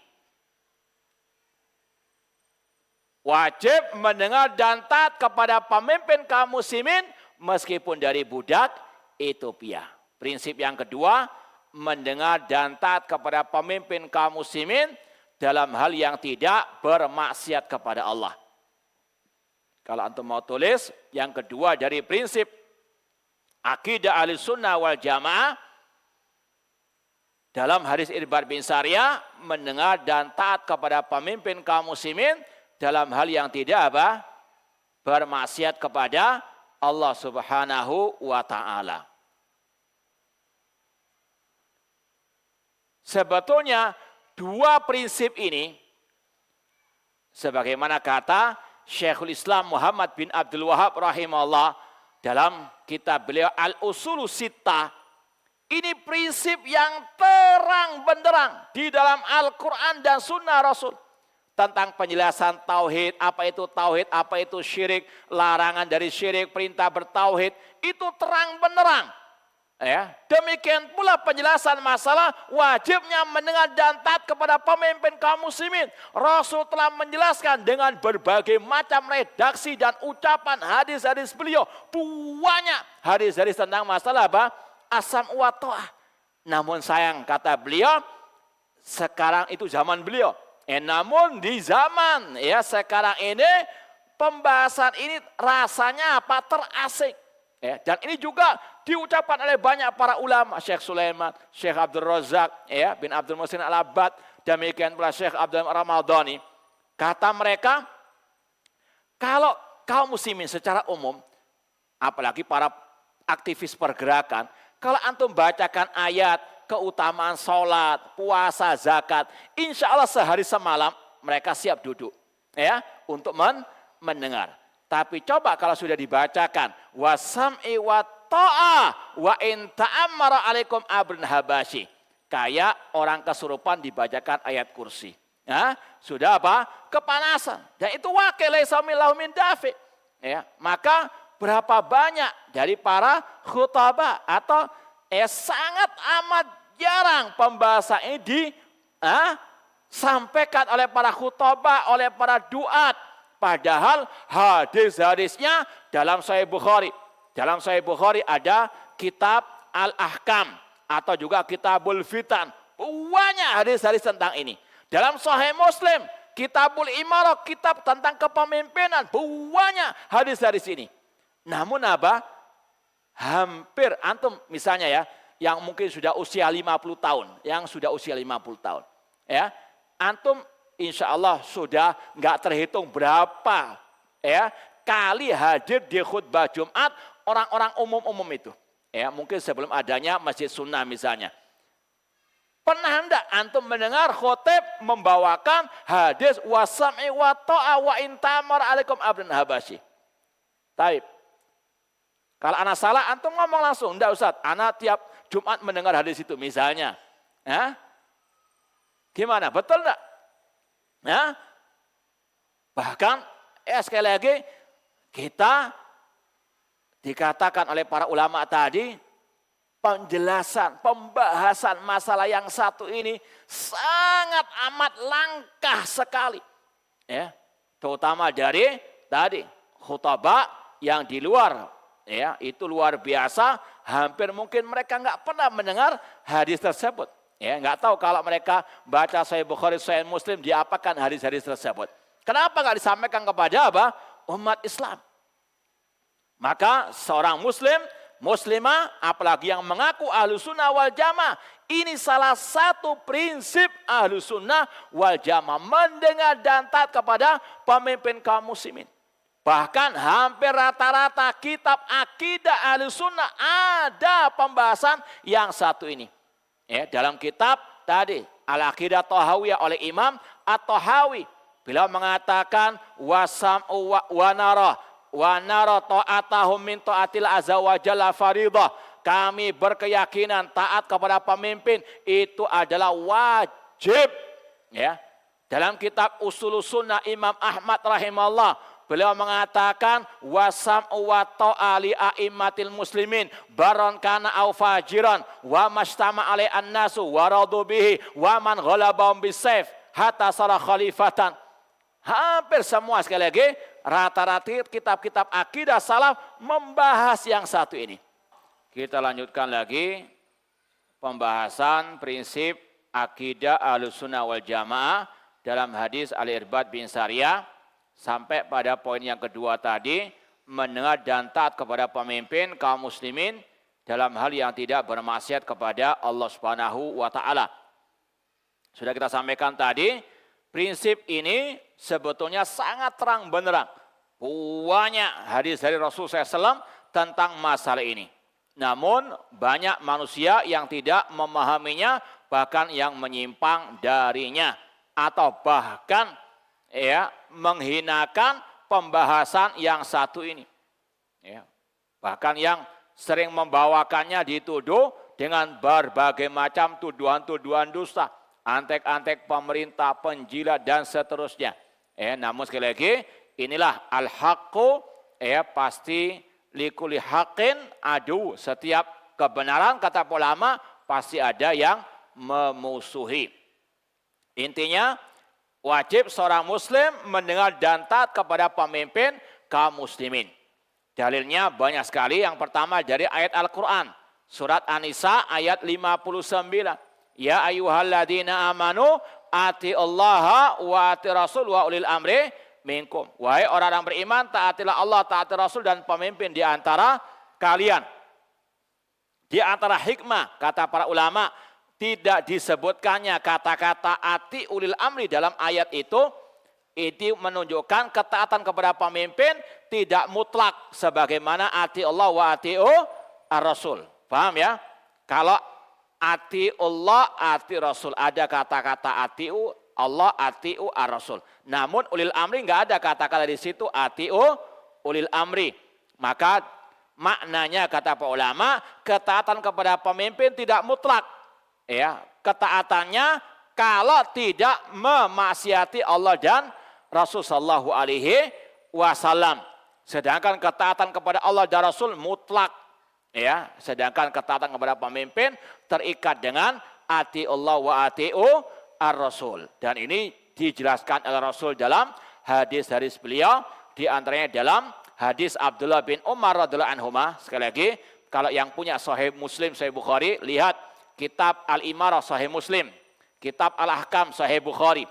Wajib mendengar dan taat kepada pemimpin kaum muslimin meskipun dari budak Ethiopia. Prinsip yang kedua, mendengar dan taat kepada pemimpin kaum muslimin dalam hal yang tidak bermaksiat kepada Allah. Kalau antum mau tulis, yang kedua dari prinsip akidah Ahlussunnah wal Jamaah dalam hadis Irbad bin Sariyah, mendengar dan taat kepada pemimpin kaum muslimin dalam hal yang tidak apa? Bermaksiat kepada Allah Subhanahu wa taala. Sebetulnya dua prinsip ini, sebagaimana kata Syekhul Islam Muhammad bin Abdul Wahab rahimahullah dalam kitab beliau Al-Usulus Sittah, ini prinsip yang terang benderang di dalam Al-Quran dan Sunnah Rasul tentang penjelasan tauhid, apa itu syirik, larangan dari syirik, perintah bertauhid, itu terang benderang. Ya, demikian pula penjelasan masalah wajibnya mendengar dan taat kepada pemimpin kaum muslimin. Rasul telah menjelaskan dengan berbagai macam redaksi dan ucapan hadis-hadis beliau. Banyak hadis-hadis tentang masalah apa? Asam wa ta'ah. Namun sayang, kata beliau, sekarang itu zaman beliau. Namun di zaman ya sekarang ini pembahasan ini rasanya apa? Terasing. Ya, dan ini juga diucapkan oleh banyak para ulama, Syekh Sulaiman, Syekh Abdul Razak, ya, bin Abdul Muhsin Al-Abbad, demikian pula Syekh Abdul Ramadhani. Kata mereka, kalau kaum muslimin secara umum, apalagi para aktivis pergerakan, kalau antum bacakan ayat keutamaan sholat, puasa, zakat, insya Allah sehari semalam mereka siap duduk, ya, untuk mendengar. Tapi coba kalau sudah dibacakan wasam'i wa ta'ah wa in ta'ammara alaikum abdun habasyi. Kayak orang kesurupan dibacakan ayat kursi. Ya, sudah apa? Kepanasan. Dan itu wakil laisa minhu min dafi. Ya, maka berapa banyak dari para khutbah atau sangat amat jarang pembahasan ini disampaikan oleh para khutbah, oleh para duat. Padahal hadis-hadisnya dalam Sahih Bukhari. Dalam Sahih Bukhari ada kitab Al-Ahkam atau juga Kitabul Fitan. Banyak hadis-hadis tentang ini. Dalam Sahih Muslim, Kitabul Imarah, kitab tentang kepemimpinan. Banyak hadis-hadis ini. Namun apa? Hampir antum misalnya ya, yang mungkin sudah usia 50 tahun. Yang sudah usia 50 tahun. Ya, antum insya Allah sudah nggak terhitung berapa ya kali hadir di khutbah Jumat orang-orang umum itu. Ya, mungkin sebelum adanya Masjid Sunnah misalnya. Pernah enggak antum mendengar khotib membawakan hadis wasam'i wa ta'a wa intamar alaikum abdun habasyi? Taib. Kalau anak salah antum ngomong langsung, enggak Ustaz, anak tiap Jumat mendengar hadis itu misalnya. Ya? Gimana? Betul enggak? Ya, bahkan sekali lagi kita dikatakan oleh para ulama tadi penjelasan, pembahasan masalah yang satu ini sangat amat langkah sekali. Ya, terutama dari tadi khutbah yang di luar, ya itu luar biasa. Hampir mungkin mereka nggak pernah mendengar hadis tersebut, ya nggak tahu kalau mereka baca Sahih Bukhari, Sahih Muslim, diapakan hadis-hadis tersebut. Kenapa nggak disampaikan kepada apa? Umat Islam. Maka seorang muslim, muslimah, apalagi yang mengaku Ahlussunnah wal Jamaah, ini salah satu prinsip Ahlussunnah wal Jamaah, mendengar dan taat kepada pemimpin kaum muslimin. Bahkan hampir rata-rata kitab akidah Ahlussunnah ada pembahasan yang satu ini. Ya, dalam kitab tadi Al-Aqidah Thahawiyah oleh Imam At-Tahawi, beliau mengatakan wasam'u wa nara ta'atahum min ta'atil azza wa jalla faridah. Kami berkeyakinan taat kepada pemimpin itu adalah wajib. Ya. Dalam kitab Ushulus Sunnah Imam Ahmad rahimahullah, beliau mengatakan wasam'u wa ta'ali a'immatil muslimin baron kana au fajiran wa mashtama alai an-nasu wa radu bihi wa man ghalabahum bisayf hatta sara khalifatan. Hampir semua, sekali lagi, rata-rata kitab-kitab akidah salaf membahas yang satu ini. Kita lanjutkan lagi pembahasan prinsip akidah Ahlussunnah wal Jamaah dalam hadis Al-Irbad bin Sariyah sampai pada poin yang kedua tadi, mendengar dan taat kepada pemimpin kaum muslimin dalam hal yang tidak bermaksiat kepada Allah Subhanahu wa taala. Sudah kita sampaikan tadi, prinsip ini sebetulnya sangat terang benderang. Banyak hadis dari Rasulullah SAW tentang masalah ini. Namun banyak manusia yang tidak memahaminya, bahkan yang menyimpang darinya, atau bahkan ya menghinakan pembahasan yang satu ini. Ya, bahkan yang sering membawakannya dituduh dengan berbagai macam tuduhan-tuduhan dusta, antek-antek pemerintah, penjilat dan seterusnya. Namun sekali lagi, inilah al-haqqu, pasti likuli haqqin adu. Setiap kebenaran, kata ulama, pasti ada yang memusuhi. Intinya, wajib seorang muslim mendengar dan taat kepada pemimpin kaum muslimin. Dalilnya banyak sekali. Yang pertama dari ayat Al-Quran. Surat An-Nisa ayat 59. Ya ayyuhalladzina amanu ati Allah wa ati Rasul wa ulil amri minkum. Wahai orang-orang beriman, taatilah Allah, taati Rasul dan pemimpin di antara kalian. Di antara hikmah, kata para ulama, tidak disebutkannya kata-kata ati ulil amri dalam ayat itu menunjukkan ketaatan kepada pemimpin tidak mutlak sebagaimana ati Allah wa ati ar-Rasul. Paham ya? Kalau ati Allah, ati Rasul, ada kata-kata atiu Allah, atiu ar-Rasul. Namun ulil amri enggak ada kata-kata di situ atiu ulil amri. Maka maknanya, kata para ulama, ketaatan kepada pemimpin tidak mutlak. Ya, ketaatannya kalau tidak memaksiati Allah dan Rasul sallallahu alaihi wasallam. Sedangkan ketaatan kepada Allah dan Rasul mutlak. Ya, sedangkan ketaatan kepada pemimpin terikat dengan ati Allah wa ati'u ar-Rasul. Dan ini dijelaskan oleh Rasul dalam hadis-hadis beliau, di antaranya dalam hadis Abdullah bin Umar radhiyallahu anhuma. Sekali lagi, kalau yang punya Sahih Muslim, Sahih Bukhari, lihat kitab Al-Imarah Sahih Muslim, kitab Al-Ahkam Sahih Bukhari.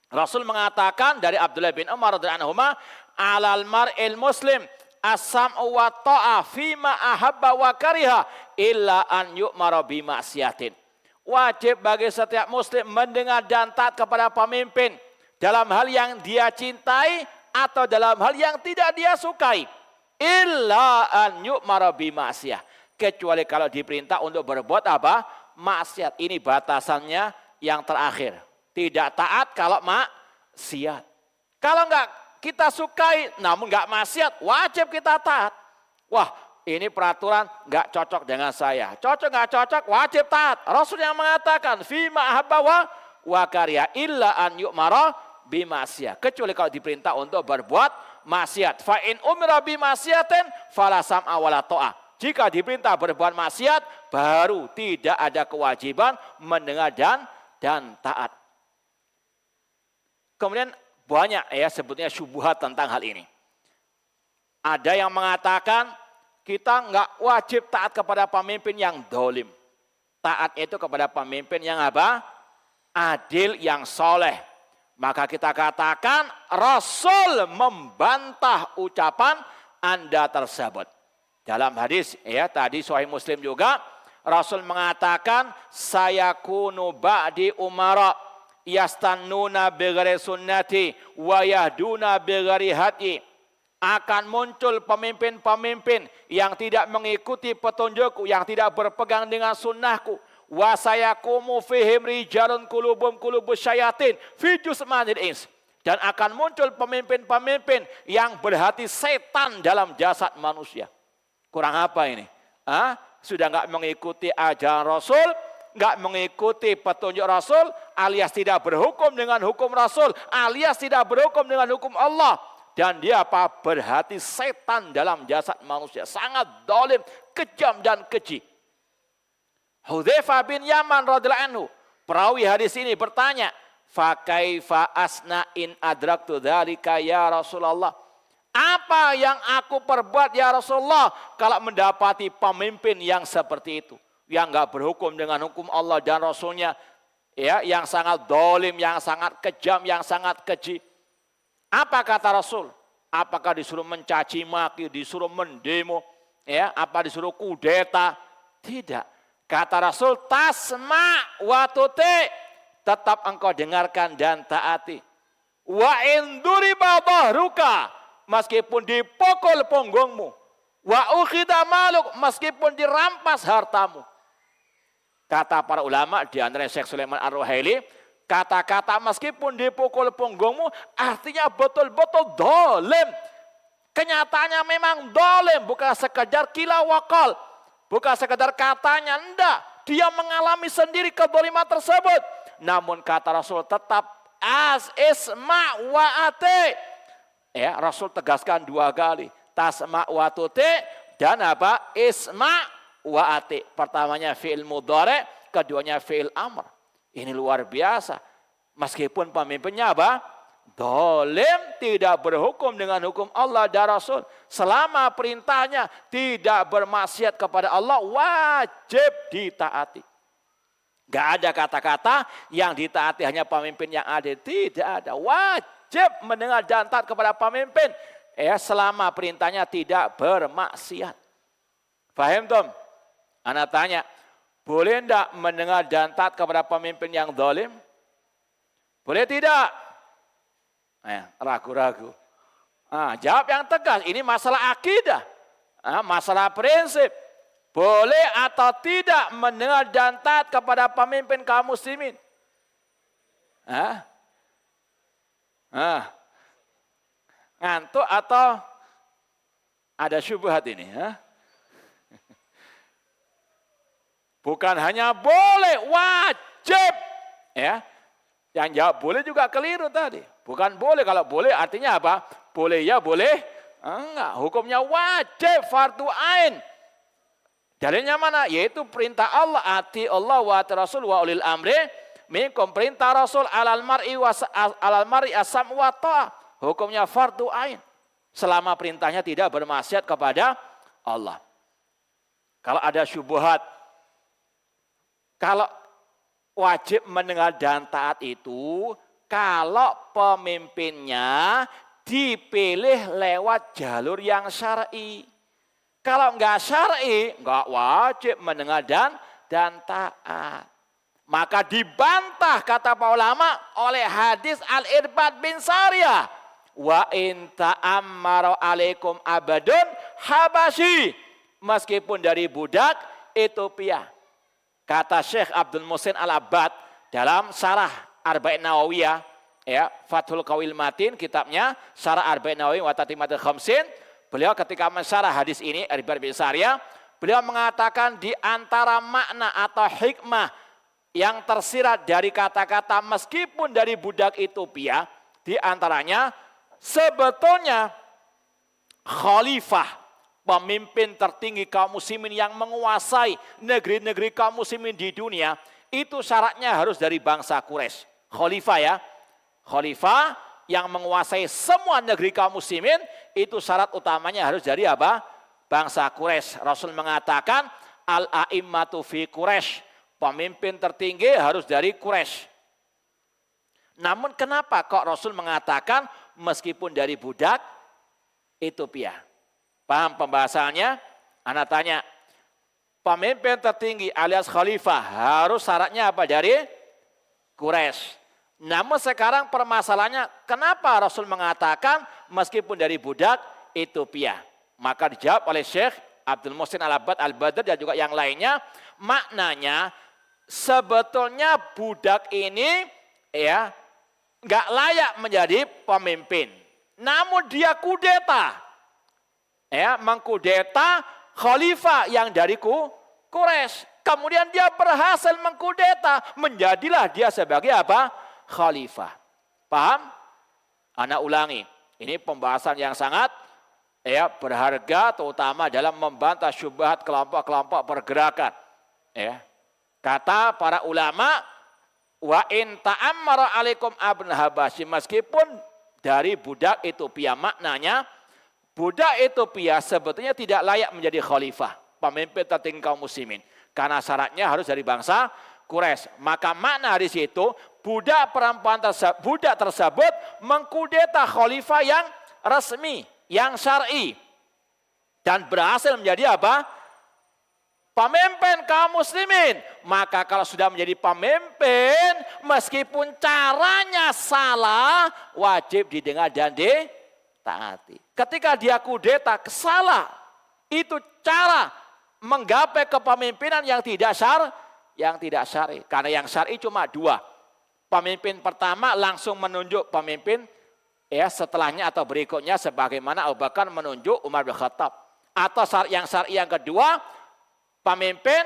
Rasul mengatakan dari Abdullah bin Umar radhiyallahu anhuma, alal mar'il muslim as-sam'u wa ta'a fima ahabba wa kariha illa an yu'mara bi ma'siyatin. Wajib bagi setiap muslim mendengar dan taat kepada pemimpin dalam hal yang dia cintai atau dalam hal yang tidak dia sukai. Illa an yu'mara bi ma'siyah. Kecuali kalau diperintah untuk berbuat apa? Maksiat. Ini batasannya yang terakhir. Tidak taat kalau maksiat. Kalau enggak kita sukai namun enggak maksiat, wajib kita taat. Wah, ini peraturan enggak cocok dengan saya. Cocok enggak cocok, wajib taat. Rasul yang mengatakan fima ahabba wa kariha illa an yu'mara bi ma'siyah. Kecuali kalau diperintah untuk berbuat maksiat. Fa in umira bi ma'siyatin fala sam'a wala ta'ah. Jika diperintah berbuat maksiat, baru tidak ada kewajiban mendengar dan taat. Kemudian banyak ya sebetulnya syubhat tentang hal ini. Ada yang mengatakan kita nggak wajib taat kepada pemimpin yang dolim. Taat itu kepada pemimpin yang apa? Adil, yang soleh. Maka kita katakan Rasul membantah ucapan Anda tersebut. Dalam hadis ya tadi Sahih Muslim juga Rasul mengatakan sayakunu ba'di umara yastannuna bighairi sunnati wa yahduna bighairi hadi. Akan muncul pemimpin-pemimpin yang tidak mengikuti petunjukku, yang tidak berpegang dengan sunnahku. Wa sayakumu fihim rijalun qulubum qulubus syayatin fi jusmanil ins. Dan akan muncul pemimpin-pemimpin yang berhati setan dalam jasad manusia. Kurang apa ini? Sudah nggak mengikuti ajaran Rasul, nggak mengikuti petunjuk Rasul, alias tidak berhukum dengan hukum Rasul, alias tidak berhukum dengan hukum Allah. Dan dia apa? Berhati setan dalam jasad manusia. Sangat zalim, kejam dan keji. Hudzaifah bin Yaman radhiyallahu anhu, perawi hadis ini bertanya, "Fa kaifa asna in adraktu dzalika ya Rasulullah?" Apa yang aku perbuat ya Rasulullah kalau mendapati pemimpin yang seperti itu, yang enggak berhukum dengan hukum Allah dan Rasulnya, ya, yang sangat zalim, yang sangat kejam, yang sangat keji. Apa kata Rasul? Apakah disuruh mencaci maki, disuruh mendemo, ya, apa disuruh kudeta? Tidak. Kata Rasul, tasma wa tuti, tetap engkau dengarkan dan taati. Wa in duriba dhahruka, meskipun dipukul punggungmu. Wa ukhidha maluk, meskipun dirampas hartamu. Kata para ulama, di antara Syekh Sulaiman Ar-Ruhaili, kata-kata meskipun dipukul punggungmu artinya betul-betul dolim. Kenyataannya memang dolim, bukan sekedar kila wakal. Bukan sekedar katanya, enggak. Dia mengalami sendiri kedoliman tersebut. Namun kata Rasul tetap isma wa ati. Ya, Rasul tegaskan 2 kali. Tasma wa tuti dan apa? Isma wa ati. Pertamanya fi'il mudhari, keduanya fi'il amr. Ini luar biasa. Meskipun pemimpinnya apa? Dolim, tidak berhukum dengan hukum Allah dan Rasul. Selama perintahnya tidak bermaksiat kepada Allah, wajib ditaati. Gak ada kata-kata yang ditaati hanya pemimpin yang adil. Tidak ada. Wajib mendengar dan taat kepada pemimpin. Selama perintahnya tidak bermaksiat. Faham Tom? Ana tanya, boleh tidak mendengar dan taat kepada pemimpin yang zalim? Boleh tidak? Ragu-ragu. Jawab yang tegas, ini masalah akidah. Masalah prinsip. Boleh atau tidak mendengar dan taat kepada pemimpin kaum muslimin? Ngantuk atau ada syubhat ini? Bukan hanya boleh, wajib. Ya, yang jawab boleh juga keliru tadi. Bukan boleh, kalau boleh artinya apa? Boleh ya boleh, enggak. Hukumnya wajib, fardu ain. Dalilnya mana? Yaitu perintah Allah, ati Allah wa ati Rasul wa ulil amri minkum. Perintah Rasul alal mar'i asam wa ta'ah. Hukumnya fardu ain. Selama perintahnya tidak bermaksiat kepada Allah. Kalau ada syubhat, kalau wajib mendengar dan taat itu, kalau pemimpinnya dipilih lewat jalur yang syar'i. Kalau enggak syar'i, enggak wajib mendengar dan taat. Maka dibantah kata para ulama oleh hadis Al-Irbad bin Sariyah. Wa in ta'ammara alaikum abadun habasyi. Meskipun dari budak Ethiopia. Kata Syekh Abdul Muhsin Al-Abbad dalam Syarah Arba'in Nawawiyah, ya, Fathul Qawil Matin, kitabnya Syarah Arba'in Nawawi wa Tatimatul Khamsin. Beliau ketika mensyarah hadis ini, Irbad bin Sariyah, beliau mengatakan di antara makna atau hikmah yang tersirat dari kata-kata meskipun dari budak Ethiopia, di antaranya sebetulnya khalifah, pemimpin tertinggi kaum muslimin yang menguasai negeri-negeri kaum muslimin di dunia, itu syaratnya harus dari bangsa Quraisy. Khalifah ya, khalifah yang menguasai semua negeri kaum muslimin, itu syarat utamanya harus dari apa? Bangsa Quraisy. Rasul mengatakan al-a'immatu fi Quraisy, pemimpin tertinggi harus dari Quraisy. Namun kenapa kok Rasul mengatakan meskipun dari budak Ethiopia? Paham pembahasannya? Anak tanya, pemimpin tertinggi alias khalifah harus syaratnya apa? Dari Quraisy. Namun sekarang permasalahannya, kenapa Rasul mengatakan meskipun dari budak Ethiopia? Maka dijawab oleh Syekh Abdul Muhsin Al-Abbad Al-Badr dan juga yang lainnya, maknanya sebetulnya budak ini ya nggak layak menjadi pemimpin. Namun dia kudeta, ya mengkudeta khalifah yang dari Quraisy. Kemudian dia berhasil mengkudeta, menjadilah dia sebagai apa? Khalifah. Paham? Anak ulangi. Ini pembahasan yang sangat ya berharga, terutama dalam membantah syubhat kelompok-kelompok pergerakan. Ya. Kata para ulama, wa in ta'ammara alaikum abn Habasyi, meskipun dari budak Ethiopia, maknanya budak Ethiopia sebetulnya tidak layak menjadi khalifah, pemimpin tertinggi kaum muslimin, karena syaratnya harus dari bangsa Quraisy. Maka makna di situ budak perempuan budak tersebut mengkudeta khalifah yang resmi, yang syar'i, dan berhasil menjadi apa? Pemimpin kaum muslimin. Maka kalau sudah menjadi pemimpin, meskipun caranya salah, wajib didengar dan ditaati. Ketika dia kudeta salah, itu cara menggapai kepemimpinan yang tidak syar'i. Karena yang syar'i cuma dua. Pemimpin pertama langsung menunjuk pemimpin ya setelahnya atau berikutnya, sebagaimana Abu Bakar menunjuk Umar bin Khattab. Atau yang syar'i yang kedua, pemimpin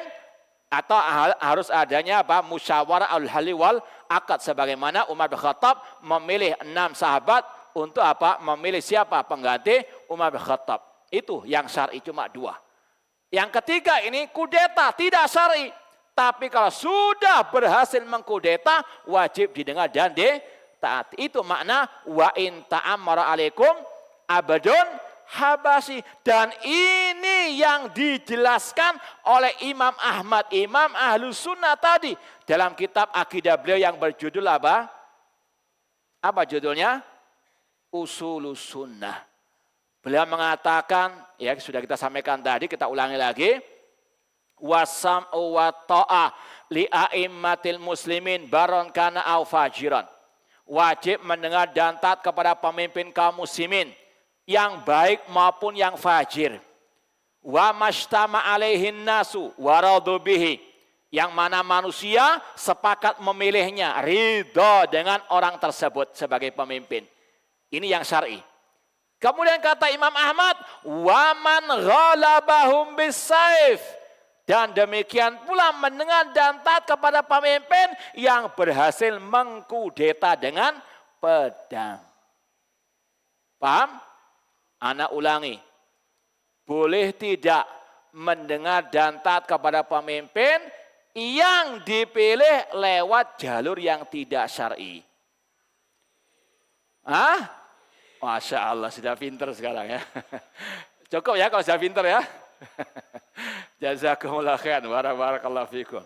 atau harus adanya apa? Musyawarah al-hali wal akad, sebagaimana Umar bin Khattab memilih 6 sahabat untuk apa? Memilih siapa pengganti Umar bin Khattab. Itu yang syar'i cuma 2. Yang ketiga ini kudeta tidak syar'i. Tapi kalau sudah berhasil mengkudeta, wajib didengar dan ditaati. Itu makna wa in ta'ammara alaikum abadun Habasyi. Dan ini yang dijelaskan oleh Imam Ahmad, Imam Ahlus Sunnah tadi, dalam kitab akidah beliau yang berjudul apa? Apa judulnya? Ushulus Sunnah. Beliau mengatakan, ya sudah kita sampaikan tadi, kita ulangi lagi. Wasam'u wa ta'ah li a'immatil muslimin baron kana au fajiran. Wajib mendengar dan taat kepada pemimpin kaum muslimin, yang baik maupun yang fajir. Wa mashtama alaihin nasu waradu bihi, yang mana manusia sepakat memilihnya, ridho dengan orang tersebut sebagai pemimpin. Ini yang syar'i. Kemudian kata Imam Ahmad, wa man ghalabahum bisayf, dan demikian pula mendengar dan taat kepada pemimpin yang berhasil mengkudeta dengan pedang. Paham? Anak ulangi. Boleh tidak mendengar dan taat kepada pemimpin yang dipilih lewat jalur yang tidak syar'i. Hah? Masya Allah, sudah pinter sekarang ya. Cukup ya kalau sudah pinter ya. Jazakumullah khairan wa barakallahu fikum.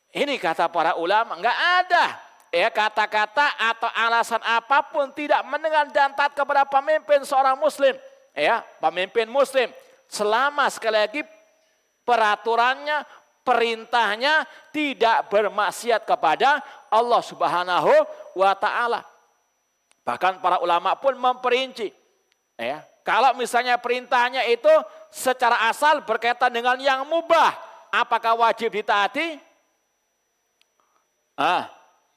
Ini kata para ulama, enggak ada ya kata-kata atau alasan apapun tidak mendengar dan taat kepada pemimpin seorang muslim, ya, pemimpin muslim, selama sekali lagi peraturannya, perintahnya tidak bermaksiat kepada Allah Subhanahu wa taala. Bahkan para ulama pun memperinci, ya, kalau misalnya perintahnya itu secara asal berkaitan dengan yang mubah, apakah wajib ditaati?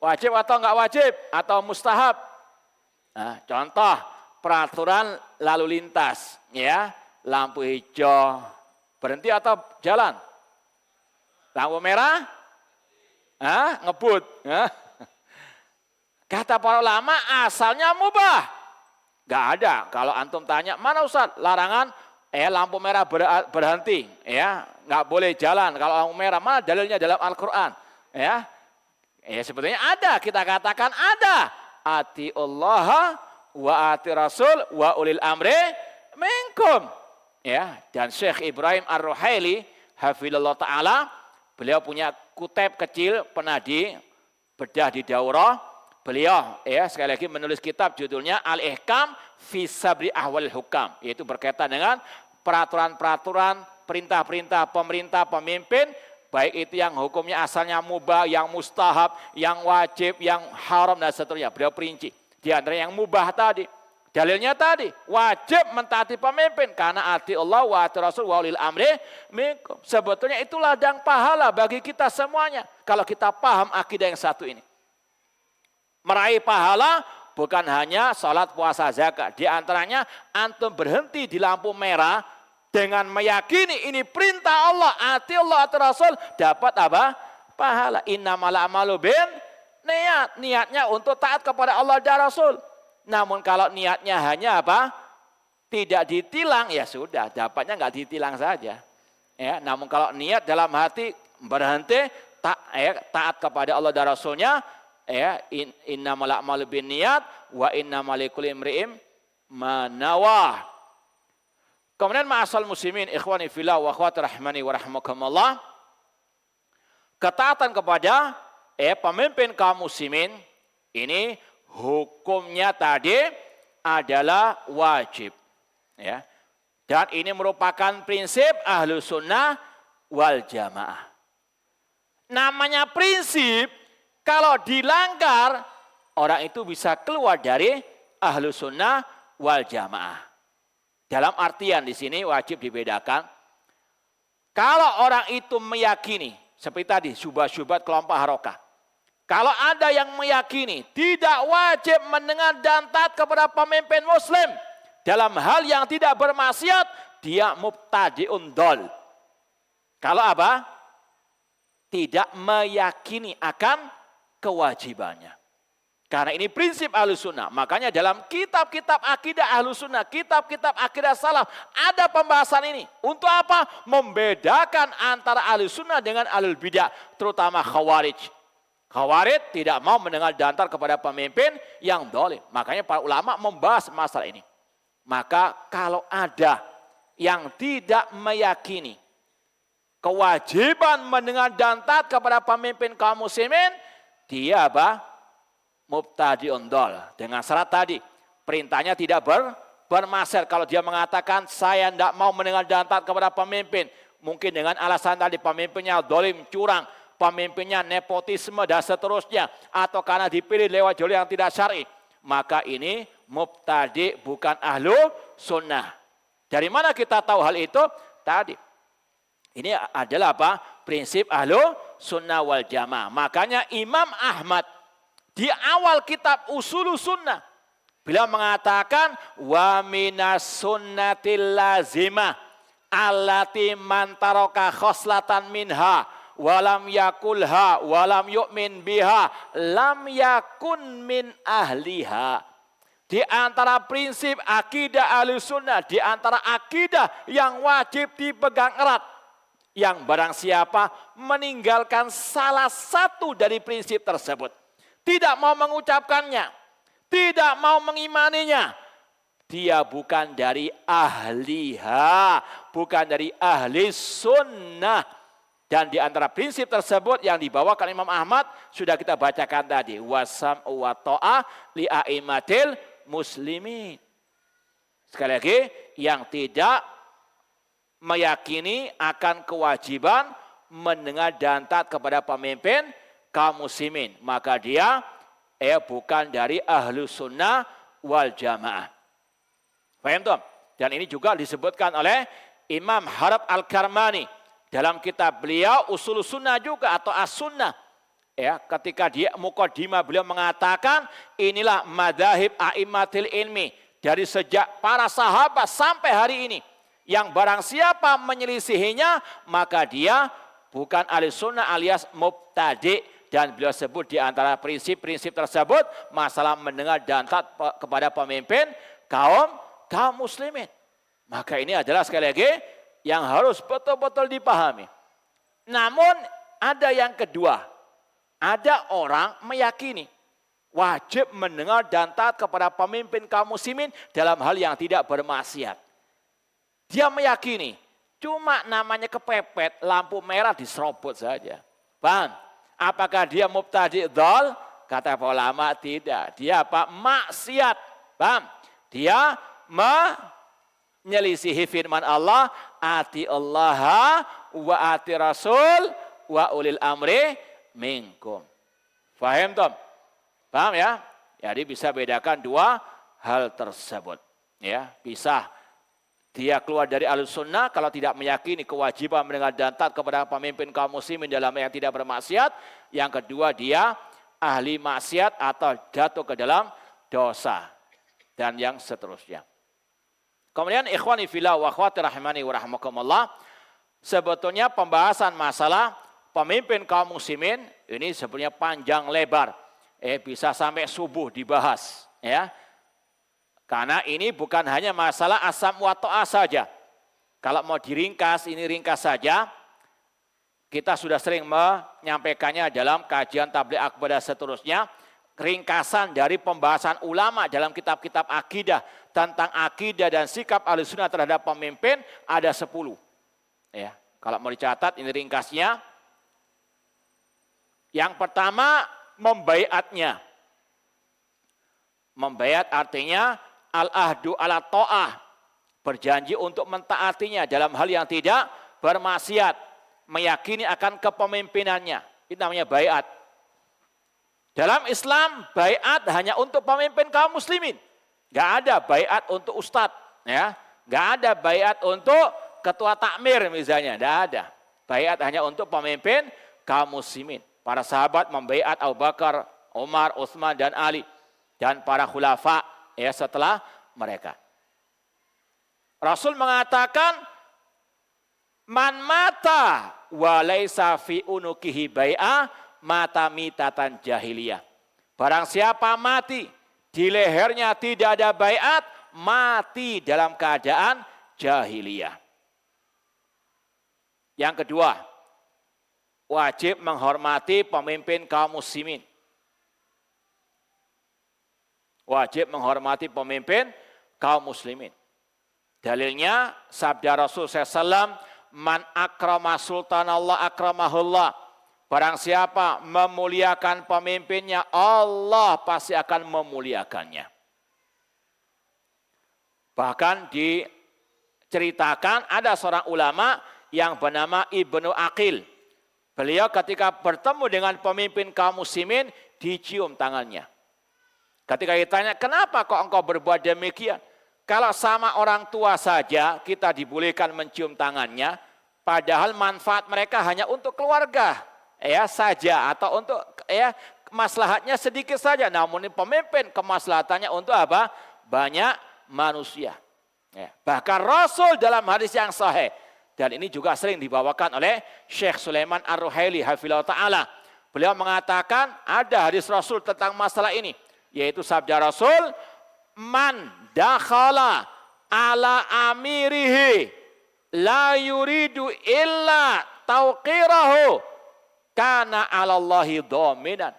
Wajib atau enggak wajib? Atau mustahab? Contoh peraturan lalu lintas, ya, lampu hijau berhenti atau jalan? Lampu merah? Ngebut. Kata para ulama asalnya mubah. Gak ada. Kalau antum tanya, mana Ustaz larangan lampu merah berhenti, ya, nggak boleh jalan kalau lampu merah, mana dalilnya dalam Al-Quran, ya sebetulnya ada, kita katakan ada. Atiullaha wa ati rasul wa ulil amri minkum. Ya, dan Syekh Ibrahim Ar-Ruhaili hafizallahu taala, beliau punya kutip kecil pernah bedah di daurah. Beliau sekali lagi menulis kitab judulnya Al-Ihkam fi Sabri Ahwal Hukam, yaitu berkaitan dengan peraturan-peraturan, perintah-perintah pemerintah, pemimpin, baik itu yang hukumnya asalnya mubah, yang mustahab, yang wajib, yang haram dan seterusnya. Beliau perinci. Di antara yang mubah tadi, dalilnya tadi wajib mentaati pemimpin karena ati Allah wa ati Rasul wa ulil amri minkum. Sebetulnya itu ladang pahala bagi kita semuanya kalau kita paham akidah yang satu ini. Meraih pahala bukan hanya sholat, puasa, zakat. Di antaranya antum berhenti di lampu merah dengan meyakini ini perintah Allah, ati Allah, ati Rasul, dapat apa? Pahala. Innamal a'malu bin niat. Niatnya untuk taat kepada Allah dan Rasul. Namun kalau niatnya hanya apa? Tidak ditilang, ya sudah, dapatnya nggak ditilang saja. Ya, namun kalau niat dalam hati berhenti taat kepada Allah dan Rasulnya, innamal a'malu binniyat wa innamal likulli imri'in ma nawah. Kemudian ma'asal muslimin ikhwani fillah wa akhwati rahmani wa rahmakumullah, ketaatan kepada pemimpin kaum muslimin ini hukumnya tadi adalah wajib, ya. Dan ini merupakan prinsip ahlu sunnah wal jamaah. Namanya prinsip, kalau dilanggar, orang itu bisa keluar dari ahlu sunnah wal jamaah. Dalam artian di sini wajib dibedakan. Kalau orang itu meyakini, seperti tadi, syubhat-syubhat kelompok harokah. Kalau ada yang meyakini tidak wajib mendengar dan taat kepada pemimpin muslim dalam hal yang tidak bermaksiat, dia mubtadi'un dol. Kalau apa? Tidak meyakini akan kewajibannya. Karena ini prinsip Ahlussunnah. Makanya dalam kitab-kitab akidah Ahlussunnah, kitab-kitab akidah salaf, ada pembahasan ini. Untuk apa? Membedakan antara Ahlussunnah dengan Ahlul Bidah, terutama Khawarij. Khawarij tidak mau mendengar dan taat kepada pemimpin yang zalim. Makanya para ulama membahas masalah ini. Maka kalau ada yang tidak meyakini kewajiban mendengar dan taat kepada pemimpin kaum muslimin, dia apa? Mubtadi'un dol. Dengan syarat tadi, perintahnya tidak bermaksud. Kalau dia mengatakan saya tidak mau mendengar dan taat kepada pemimpin, mungkin dengan alasan tadi pemimpinnya zalim, curang, pemimpinnya nepotisme dan seterusnya, atau karena dipilih lewat jalur yang tidak syar'i, maka ini mubtadi, bukan ahlu sunnah. Dari mana kita tahu hal itu? Tadi. Ini adalah apa? Prinsip ahlu sunnah wal jamaah. Makanya Imam Ahmad di awal kitab Usulus Sunnah, beliau mengatakan wa minas sunnatil lazimah allati man taraka khoslatan minha walam yakulha walam yu'min biha lam yakun min ahliha. Di antara prinsip akidah Ahlussunnah, di antara akidah yang wajib dipegang erat, yang barang siapa meninggalkan salah satu dari prinsip tersebut, tidak mau mengucapkannya, tidak mau mengimaninya, dia bukan dari ahliha, bukan dari ahli sunnah. Dan di antara prinsip tersebut yang dibawakan Imam Ahmad sudah kita bacakan tadi, wasam wa ta'ah li a'immatil muslimin. Sekali lagi, yang tidak meyakini akan kewajiban mendengar dan taat kepada pemimpin kaum muslimin, maka dia bukan dari ahlu sunnah wal jamaah. Paham toh? Dan ini juga disebutkan oleh Imam Harab Al-Karmani dalam kitab beliau Usulus Sunnah juga atau As-Sunnah. Ya, ketika dia muqaddimah beliau mengatakan inilah madzahib a'immatil ilmi dari sejak para sahabat sampai hari ini. Yang barang siapa menyelisihinya maka dia bukan ahli sunnah alias mubtadi'. Dan beliau sebut di antara prinsip-prinsip tersebut masalah mendengar dan taat kepada pemimpin kaum muslimin. Maka ini adalah sekali lagi yang harus betul-betul dipahami. Namun ada yang kedua, ada orang meyakini wajib mendengar dan taat kepada pemimpin kaum muslimin dalam hal yang tidak bermaksiat. Dia meyakini, cuma namanya kepepet, lampu merah diserobot saja. Paham? Apakah dia mubtadi' dhal? Kata ulama tidak. Dia apa? Maksiat. Paham? Dia menyelisihi firman Allah, ati Allah wa ati Rasul wa ulil amri minkum. Faham Tom? Paham ya? Jadi bisa bedakan dua hal tersebut. Ya, bisa dia keluar dari Ahlussunnah kalau tidak meyakini kewajiban mendengar dan taat kepada pemimpin kaum muslimin dalam yang tidak bermaksiat. Yang kedua, dia ahli maksiat atau jatuh ke dalam dosa dan yang seterusnya. Kemudian ikhwani fillah wa akhwati rahimani wa rahimakumullah, sebetulnya pembahasan masalah pemimpin kaum muslimin ini sebenarnya panjang lebar. Bisa sampai subuh dibahas, ya. Karena ini bukan hanya masalah asam wa ta'ah saja. Kalau mau diringkas, ini ringkas saja. Kita sudah sering menyampaikannya dalam kajian tabligh akbar dan seterusnya. Ringkasan dari pembahasan ulama dalam kitab-kitab akidah tentang akidah dan sikap Ahlussunnah terhadap pemimpin ada 10. Ya, kalau mau dicatat ini ringkasnya. Yang pertama, membaiatnya. Membaiat artinya al-ahdu ala ta'ah, berjanji untuk mentaatinya dalam hal yang tidak bermaksiat, meyakini akan kepemimpinannya. Itu namanya baiat. Dalam Islam, baiat hanya untuk pemimpin kaum muslimin. Enggak ada baiat untuk ustadz, ya. Enggak ada baiat untuk ketua takmir misalnya, enggak ada. Baiat hanya untuk pemimpin kaum muslimin. Para sahabat membaiat Abu Bakar, Umar, Utsman dan Ali dan para khulafa ya setelah mereka. Rasul mengatakan, man mata wa laisa fi unukihi bai'ah mata mitatan jahiliyah. Barang siapa mati di lehernya tidak ada baiat, mati dalam keadaan jahiliyah. Yang kedua, wajib menghormati pemimpin kaum muslimin. Wajib menghormati pemimpin kaum muslimin. Dalilnya sabda Rasul SAW, man akrama sultanallah akramahullah. Barang siapa memuliakan pemimpinnya, Allah pasti akan memuliakannya. Bahkan diceritakan ada seorang ulama yang bernama Ibnu Aqil. Beliau ketika bertemu dengan pemimpin kaum muslimin, dicium tangannya. Ketika ditanya, kenapa kok engkau berbuat demikian? Kalau sama orang tua saja kita dibolehkan mencium tangannya, padahal manfaat mereka hanya untuk keluarga ya saja atau untuk ya maslahatnya sedikit saja. Namun pemimpin kemaslahatannya untuk apa? Banyak manusia. Ya. Bahkan Rasul dalam hadis yang sahih, dan ini juga sering dibawakan oleh Syekh Sulaiman Ar-Ruhaili hafizahullah ta'ala. Beliau mengatakan ada hadis Rasul tentang masalah ini. Yaitu sabda Rasul, man dakhala ala amirihi la yuridu illa tauqirahu kana ala Allahi dhaminan.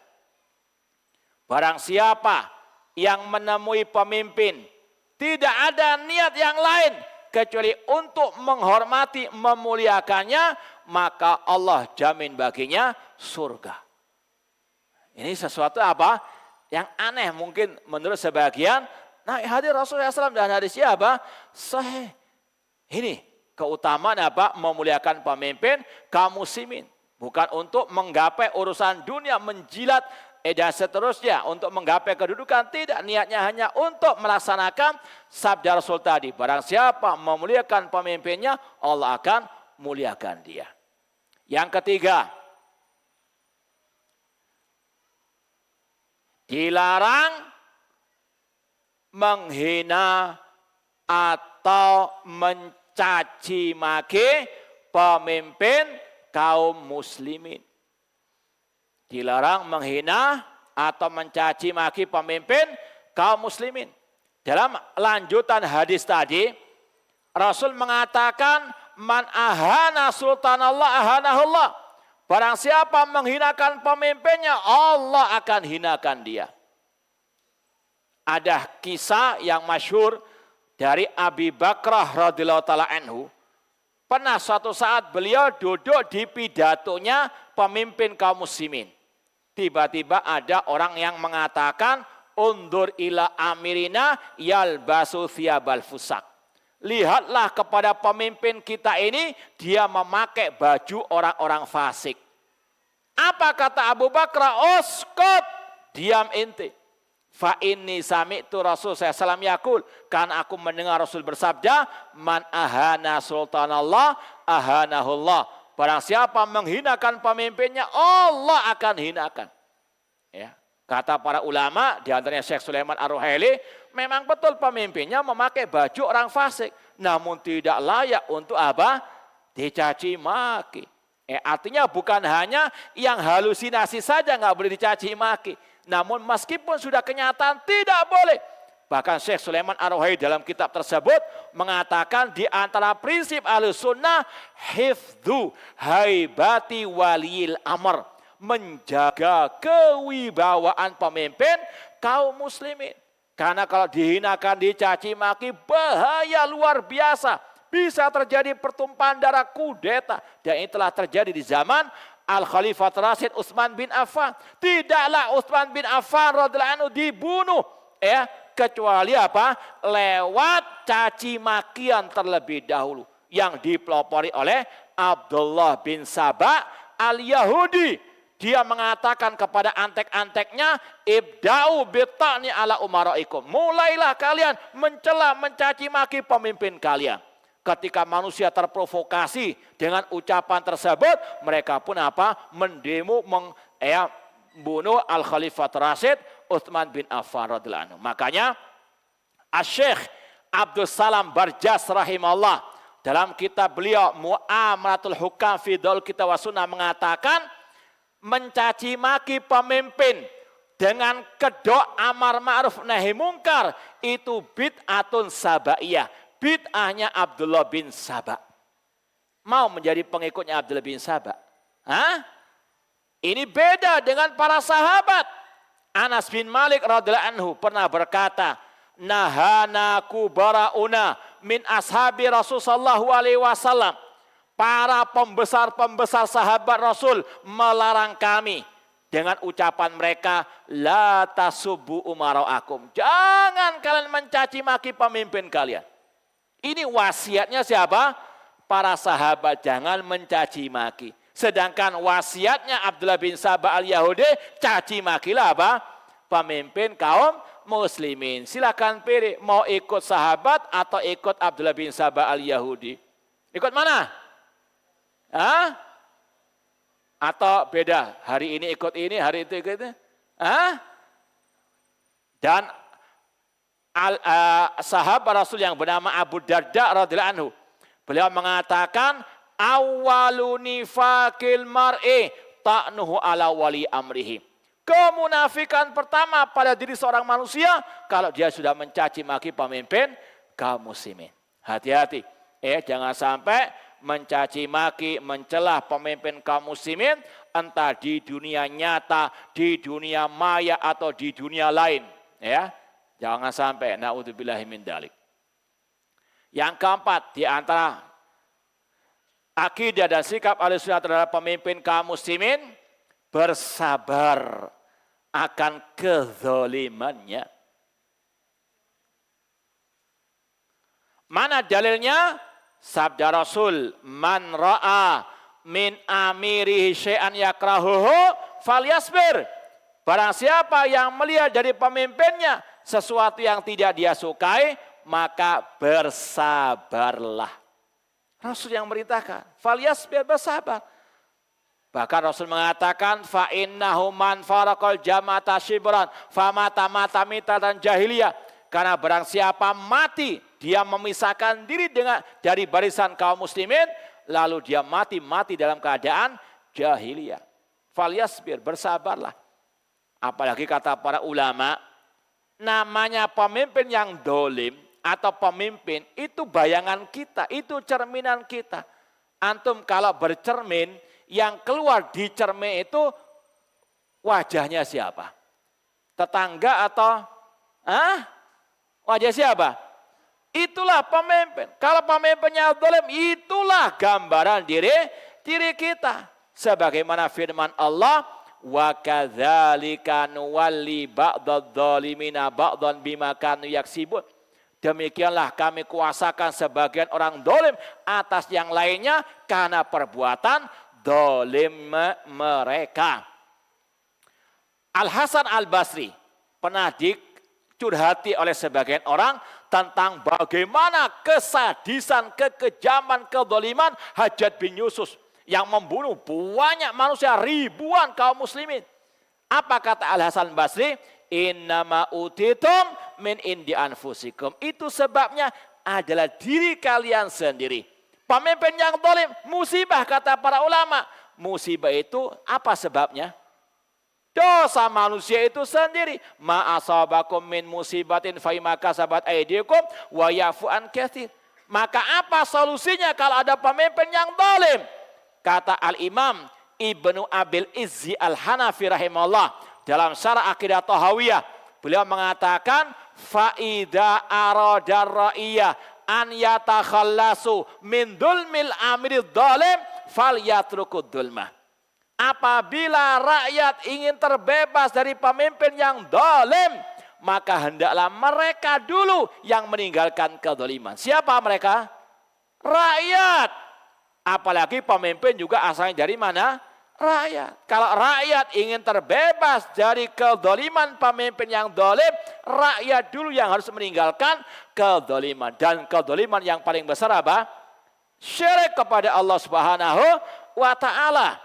Barang siapa yang menemui pemimpin, tidak ada niat yang lain kecuali untuk menghormati, memuliakannya, maka Allah jamin baginya surga. Ini sesuatu apa? Yang aneh mungkin menurut sebagian. Nah, hadis Rasulullah SAW dan hadisnya apa? Sahih. Ini keutamaan apa? Memuliakan pemimpin kaum muslimin. Bukan untuk menggapai urusan dunia, menjilat dan seterusnya. Untuk menggapai kedudukan. Tidak, niatnya hanya untuk melaksanakan sabda Rasul tadi. Barang siapa memuliakan pemimpinnya, Allah akan muliakan dia. Yang ketiga, dilarang menghina atau mencaci maki pemimpin kaum muslimin. Dilarang menghina atau mencaci maki pemimpin kaum muslimin. Dalam lanjutan hadis tadi, Rasul mengatakan, man ahana sultanallah ahanahullah. Barang siapa menghinakan pemimpinnya, Allah akan hinakan dia. Ada kisah yang masyhur dari Abi Bakrah radhiyallahu taala anhu. Pernah suatu saat beliau duduk di pidatonya pemimpin kaum muslimin. Tiba-tiba ada orang yang mengatakan, undur ila amirina yalbasu thiyabal fusak. Lihatlah kepada pemimpin kita ini, dia memakai baju orang-orang fasik. Apa kata Abu Bakar? Uskut, diam ente. Fa inni sami'tu Rasul sallallahu yaqul, karena aku mendengar Rasul bersabda, man ahana sultanallah ahanahullah. Barang siapa menghinakan pemimpinnya, Allah akan hinakan. Ya, kata para ulama, di antaranya Syekh Sulaiman Ar-Ruhaili, memang betul pemimpinnya memakai baju orang fasik, namun tidak layak untuk apa? Dicaci maki. Artinya bukan hanya yang halusinasi saja nggak boleh dicaci maki. Namun meskipun sudah kenyataan tidak boleh. Bahkan Syekh Sulaiman Ar-Ruhaili dalam kitab tersebut mengatakan di antara prinsip Ahlussunnah, hifdzu haibati waliyil amr, menjaga kewibawaan pemimpin kaum muslimin. Karena kalau dihinakan, dicaci maki, bahaya luar biasa. Bisa terjadi pertumpahan darah, kudeta. Dan ini telah terjadi di zaman Al-Khalifah Rasyid Utsman bin Affan. Tidaklah Utsman bin Affan radhiyallahu anhu dibunuh, ya, kecuali apa? Lewat caci makian terlebih dahulu yang dipelopori oleh Abdullah bin Saba al-Yahudi. Dia mengatakan kepada antek-anteknya, ibda'u bita'ni ala umaraikum. Mulailah kalian mencela, mencaci maki pemimpin kalian. Ketika manusia terprovokasi dengan ucapan tersebut, mereka pun apa? Mendemo, membunuh Al-Khalifah Rasyid Utsman bin Affan radhiyallahu anhu. Makanya Asy-Syaikh Abdul Salam Barjas rahimahullah dalam kitab beliau Mu'amalatul Hukam fi Daul Kitab wa Sunnah mengatakan, mencaci maki pemimpin dengan kedok amar ma'ruf nahi mungkar itu bid'atun sabaiyah. Bid'ahnya Abdullah bin Saba. Mau menjadi pengikutnya Abdullah bin Saba? Hah? Ini beda dengan para sahabat. Anas bin Malik radhiyallahu anhu pernah berkata, nahana kubarauna min ashabi Rasul sallallahu alaihi wasallam. Para pembesar-pembesar sahabat Rasul melarang kami dengan ucapan mereka, la tasubbu umara'akum. Jangan kalian mencaci maki pemimpin kalian. Ini wasiatnya siapa? Para sahabat, jangan mencaci maki. Sedangkan wasiatnya Abdullah bin Saba al-Yahudi, caci makilah apa? Pemimpin kaum muslimin. Silakan pilih, mau ikut sahabat atau ikut Abdullah bin Saba al-Yahudi. Ikut mana? Hah? Atau beda, hari ini ikut ini, hari itu ikut ini? Hah? Dan sahabat Rasul yang bernama Abu Darda radhiyallahu anhu, beliau mengatakan, awwalu nifaqil mar'i ta'nuhu ala wali amrihi. Kemunafikan pertama pada diri seorang manusia kalau dia sudah mencaci maki pemimpin kaum muslimin. Hati-hati, jangan sampai mencaci maki, mencelah pemimpin kaum muslimin entah di dunia nyata, di dunia maya atau di dunia lain, ya. Jangan sampai, na'udzubillahi min dzalik. Yang keempat, di antara akidah dan sikap Ahlussunnah terhadap pemimpin kaum muslimin, bersabar akan kezalimannya. Mana dalilnya? Sabda Rasul, man ra'a min amirihi syai'an yakrahuhu falyasbir. Barang siapa yang melihat dari pemimpinnya sesuatu yang tidak dia sukai, maka bersabarlah. Rasul yang merintahkan, falyasbir, bersabar. Bahkan Rasul mengatakan, fa innahu man faraqal jama'ata shibran famata mata mitatan jahiliyah. Karena barang siapa mati, dia memisahkan diri dari barisan kaum muslimin, lalu dia mati dalam keadaan jahiliyah. Falyasbir, bersabarlah. Apalagi kata para ulama, namanya pemimpin yang dolim atau pemimpin itu bayangan kita, itu cerminan kita. Antum kalau bercermin, yang keluar di cermin itu wajahnya siapa? Tetangga atau Hah? Wajah siapa? Itulah pemimpin. Kalau pemimpinnya zalim, itulah gambaran diri kita. Sebagaimana firman Allah, wa kadzalika nuwalli ba'dadh-dhalimina ba'dhan bima kanu yaksibun. Demikianlah kami kuasakan sebagian orang zalim atas yang lainnya karena perbuatan zalim mereka. Al-Hasan Al-Basri pernah dicurhati oleh sebagian orang tentang bagaimana kesadisan, kekejaman, kezaliman Hajjaj bin Yusuf yang membunuh banyak manusia, ribuan kaum muslimin. Apa kata Al-Hasan Basri? Innama utitum min indi anfusikum. Itu sebabnya adalah diri kalian sendiri. Pemimpin yang zalim musibah kata para ulama. Musibah itu apa sebabnya? Dosa manusia itu sendiri. Ma asabakum min musibatin fa bima kasabat aydikum wa yafu an katsir. Maka apa solusinya kalau ada pemimpin yang zalim? Kata Al-Imam Ibnu Abil Izzi Al-Hanafi rahimahullah dalam syarah Aqidah Tahawiyah, beliau mengatakan faida aradar ra'iyah an yatakhallasu min dzulmil amiridz zalim falyatrukud dzulmah. Apabila rakyat ingin terbebas dari pemimpin yang zalim, maka hendaklah mereka dulu yang meninggalkan kezaliman. Siapa mereka? Rakyat. Apalagi pemimpin juga asalnya dari mana? Rakyat. Kalau rakyat ingin terbebas dari kezaliman pemimpin yang zalim, rakyat dulu yang harus meninggalkan kezaliman. Dan kezaliman yang paling besar apa? Syirik kepada Allah Subhanahu wa Ta'ala.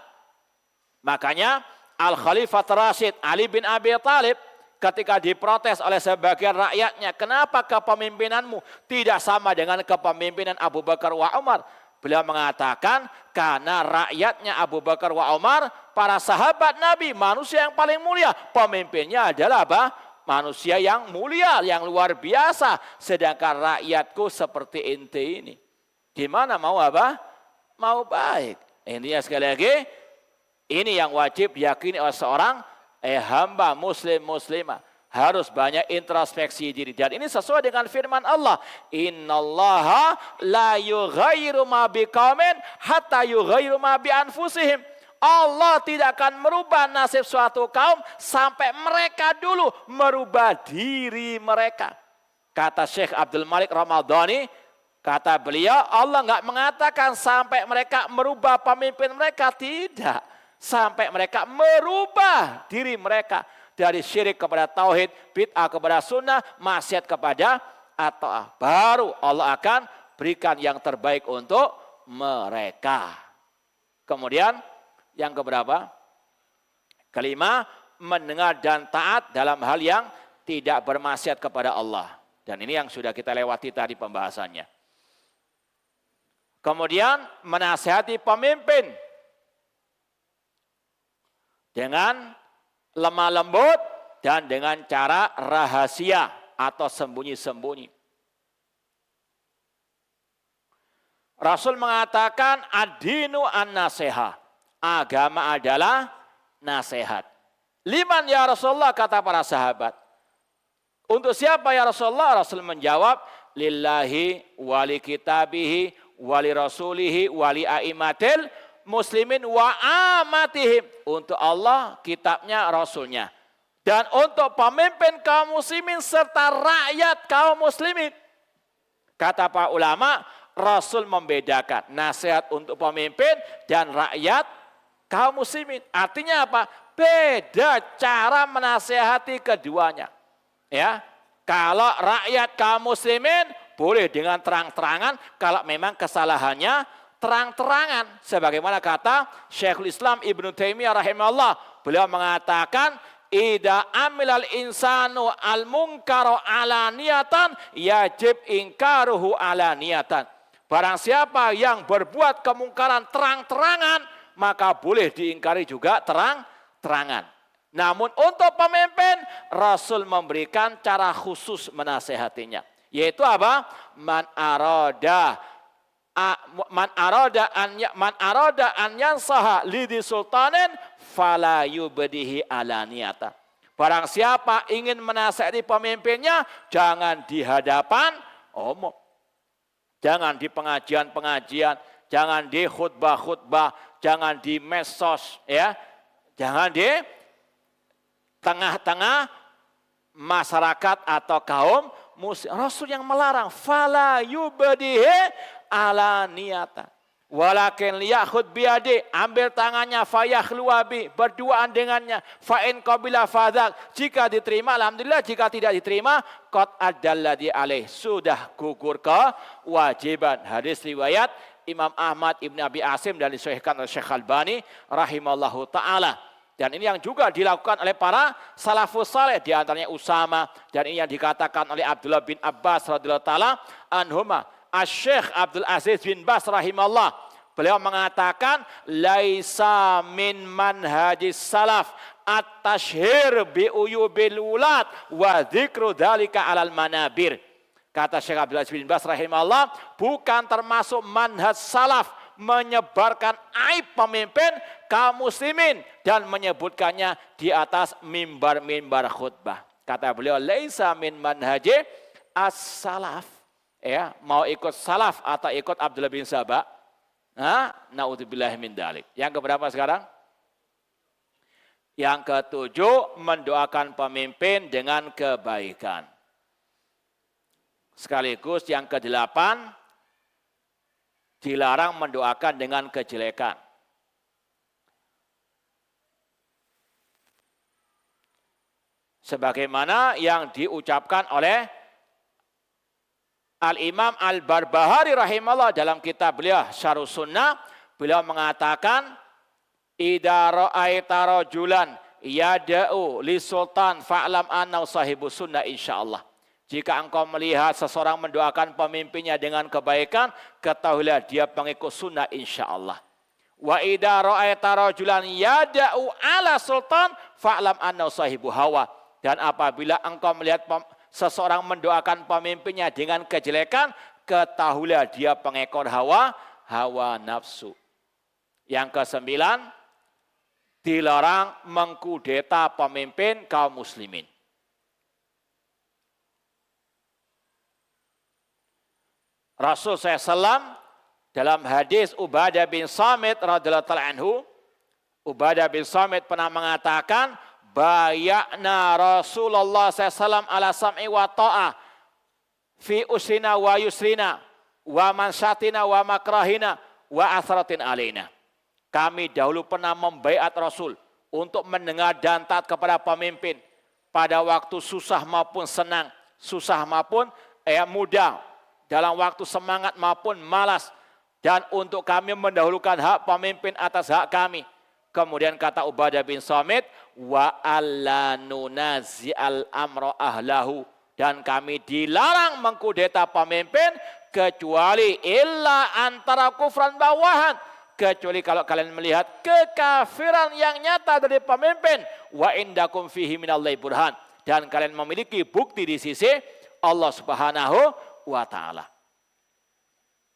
Makanya Al-Khalifah Rasyid Ali bin Abi Thalib ketika diprotes oleh sebagian rakyatnya, kenapa kepemimpinanmu tidak sama dengan kepemimpinan Abu Bakar wa Umar? Beliau mengatakan karena rakyatnya Abu Bakar wa Umar, para sahabat Nabi, manusia yang paling mulia, pemimpinnya adalah apa? Manusia yang mulia, yang luar biasa. Sedangkan rakyatku seperti ente ini. Gimana mau apa? Mau baik. Intinya sekali lagi, ini yang wajib diyakini oleh seorang hamba muslimah. Harus banyak introspeksi diri. Dan ini sesuai dengan firman Allah. Innallaha la yughayyiru ma biqaumin hatta yughayyiru ma bi anfusihim. Allah tidak akan merubah nasib suatu kaum sampai mereka dulu merubah diri mereka. Kata Syekh Abdul Malik Ramadhani, kata beliau, Allah enggak mengatakan sampai mereka merubah pemimpin mereka, tidak. Sampai mereka merubah diri mereka dari syirik kepada tauhid, bid'ah kepada sunnah, maksiat kepada at-ta'ah. Baru Allah akan berikan yang terbaik untuk mereka. Kemudian yang keberapa? Kelima, mendengar dan taat dalam hal yang tidak bermaksiat kepada Allah. Dan ini yang sudah kita lewati tadi pembahasannya. Kemudian menasihati pemimpin dengan lemah lembut dan dengan cara rahasia atau sembunyi-sembunyi. Rasul mengatakan ad-dinu an-nasihah. Agama adalah nasihat. Liman ya Rasulullah, kata para sahabat. Untuk siapa ya Rasulullah? Rasul menjawab, lillahi wali kitabihi wali rasulihi wali aimatil muslimin wa amatihim. Untuk Allah, kitabnya, rasulnya. Dan untuk pemimpin kaum muslimin serta rakyat kaum muslimin. Kata para ulama, Rasul membedakan nasihat untuk pemimpin dan rakyat kaum muslimin. Artinya apa? Beda cara menasihati keduanya. Ya, kalau rakyat kaum muslimin boleh dengan terang-terangan kalau memang kesalahannya terang-terangan. Sebagaimana kata Syekhul Islam Ibnu Taimiyah rahimahullah, beliau mengatakan, idza amilal insanu al munkara ala niatan yajib ingkaruhu ala niatan. Barang siapa yang berbuat kemungkaran terang-terangan, maka boleh diingkari juga terang-terangan. Namun untuk pemimpin, Rasul memberikan cara khusus menasehatinya. Yaitu apa? Man arada an yansaha lidi sultanin fala yubdihi alaniyata. Barang siapa ingin menasihati pemimpinnya, jangan di hadapan umum. Jangan di pengajian-pengajian, jangan di khutbah-khutbah, jangan di medsos, ya. Jangan di tengah-tengah masyarakat atau kaum muslim. Rasul yang melarang, fala yubadihi ala niyata. Walakin liyakhud biyadi, ambil tangannya, fayakhluwabi, berduaan dengannya, fa'in qabila fadhak, jika diterima, alhamdulillah, jika tidak diterima, qad addalladhi alaih, sudah gugur kewajiban. Hadis riwayat Imam Ahmad Ibn Abi Asim dan disahihkan oleh Syekh Albani rahimallahu ta'ala. Dan ini yang juga dilakukan oleh para salafus saleh, di antaranya Usama, dan ini yang dikatakan oleh Abdullah bin Abbas radhiyallahu ta'ala anhuma. Asy-Syaikh Abdul Aziz bin Bas rahimahullah, beliau mengatakan laisa min manhajis salaf at-tashhir bi uyubil ulad wa dzikru dzalika alal manabir. Kata Syekh Abdul Aziz bin Bas rahimahullah, bukan termasuk manhaj salaf menyebarkan aib pemimpin kaum muslimin dan menyebutkannya di atas mimbar-mimbar khutbah. Kata beliau laisa min manhaji as-salaf. Ya, mau ikut salaf atau ikut Abdullah bin Sabah? Naudzubillahi min dzalik. Yang keberapa sekarang? Yang ketujuh, mendoakan pemimpin dengan kebaikan. Sekaligus yang kedelapan, dilarang mendoakan dengan kejelekan. Sebagaimana yang diucapkan oleh Al-Imam Al-Barbahari rahimahullah dalam kitab beliau Syarhus Sunnah, beliau mengatakan idza ra'aita rajulan yad'u li sultan fa'lam annahu sahibus sunnah insyaallah. Jika engkau melihat seseorang mendoakan pemimpinnya dengan kebaikan, ketahuilah dia pengikut sunnah insyaallah. Wa idza ra'aita rajulan yad'u ala sultan fa'lam annahu sahibu hawa. Dan apabila engkau melihat seseorang mendoakan pemimpinnya dengan kejelekan, ketahuilah dia pengekor hawa nafsu. Yang kesembilan, dilarang mengkudeta pemimpin kaum muslimin. Rasul SAW dalam hadis Ubadah bin Samit radhiyallahu anhu, Ubadah bin Samit pernah mengatakan, bayakna Rasulullah SAW ala sam'i wa ta'ah fi usrina wa yusrina wa mansyatina wa makrahina wa asratin alaina. Kami dahulu pernah membaiat Rasul untuk mendengar dan taat kepada pemimpin pada waktu susah maupun senang, susah maupun mudah, dalam waktu semangat maupun malas, dan untuk kami mendahulukan hak pemimpin atas hak kami. Kemudian kata Ubadah bin Samit, wa alla nunazi'al amra ahlahu, dan kami dilarang mengkudeta pemimpin kecuali illa antara kufran bawahan, kecuali kalau kalian melihat kekafiran yang nyata dari pemimpin, wa indakum fihi minallahi burhan, dan kalian memiliki bukti di sisi Allah Subhanahu wa taala.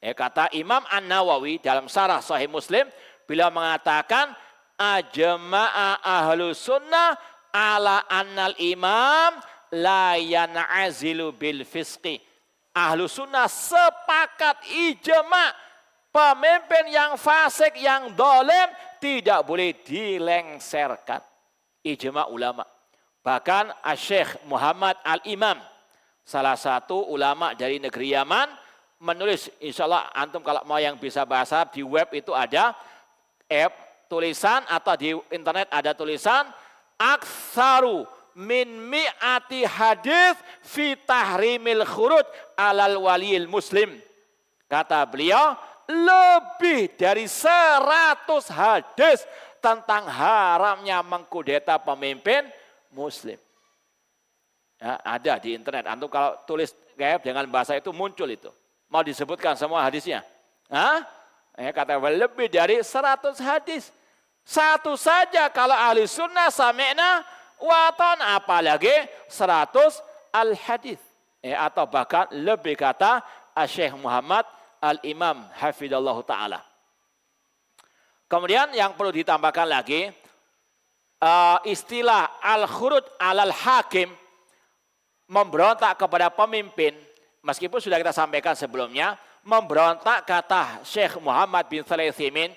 Kata Imam An-Nawawi dalam Syarah Sahih Muslim, beliau mengatakan ajma'a ahlu sunnah ala annal imam la yan'azilu bil fisqi. Ahlu sunnah sepakat ijma' pemimpin yang fasik, yang dolim tidak boleh dilengserkan. Ijma' ulama. Bahkan Syekh Muhammad Al-Imam, salah satu ulama dari negeri Yaman, menulis, insya Allah antum kalau mau yang bisa bahasa, di web itu ada tulisan atau di internet ada tulisan aktsaru min mi'ati hadis fi tahrimil khuruj alal waliyil muslim. Kata beliau, lebih dari 100 hadis tentang haramnya mengkudeta pemimpin muslim. Ya, ada di internet. Antum kalau tulis kayak dengan bahasa itu muncul itu. Mau disebutkan semua hadisnya? Kata lebih dari 100 hadis. Satu saja kalau ahli sunnah sami'na wa ta'na, apalagi 100 al-hadis. Atau bahkan lebih, kata Syekh Muhammad Al-Imam hafidhallahu ta'ala. Kemudian yang perlu ditambahkan lagi, istilah al-khuruj alal hakim, memberontak kepada pemimpin, meskipun sudah kita sampaikan sebelumnya, memberontak kata Syekh Muhammad bin Shalih Al-Utsaimin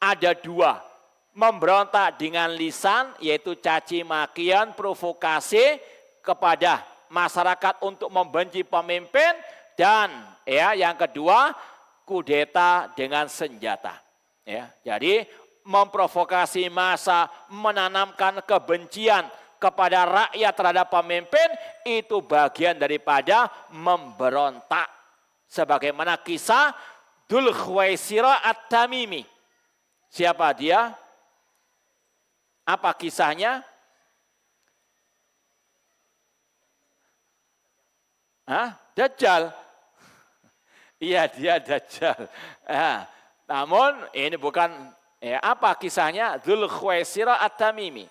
ada dua. Memberontak dengan lisan, yaitu caci makian, provokasi kepada masyarakat untuk membenci pemimpin, dan ya yang kedua kudeta dengan senjata. Ya, jadi memprovokasi massa, menanamkan kebencian kepada rakyat terhadap pemimpin itu bagian daripada memberontak. Sebagaimana kisah Dzul Khuwaisirah At-Tamimi. Siapa dia? Apa kisahnya? Dajjal. Iya, dia Dajjal. Namun ini bukan apa kisahnya? Dzul Khuwaisirah At-Tamimi.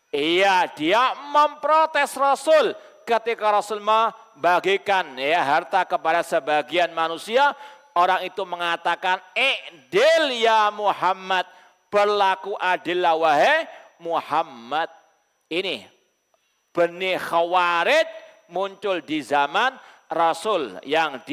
Iya, dia memprotes Rasul ketika Rasul membagikan harta kepada sebagian manusia. Orang itu mengatakan, "I'dil ya Muhammad, berlaku adillah wahai Muhammad." Ini benih Khawarij muncul di zaman Rasul yang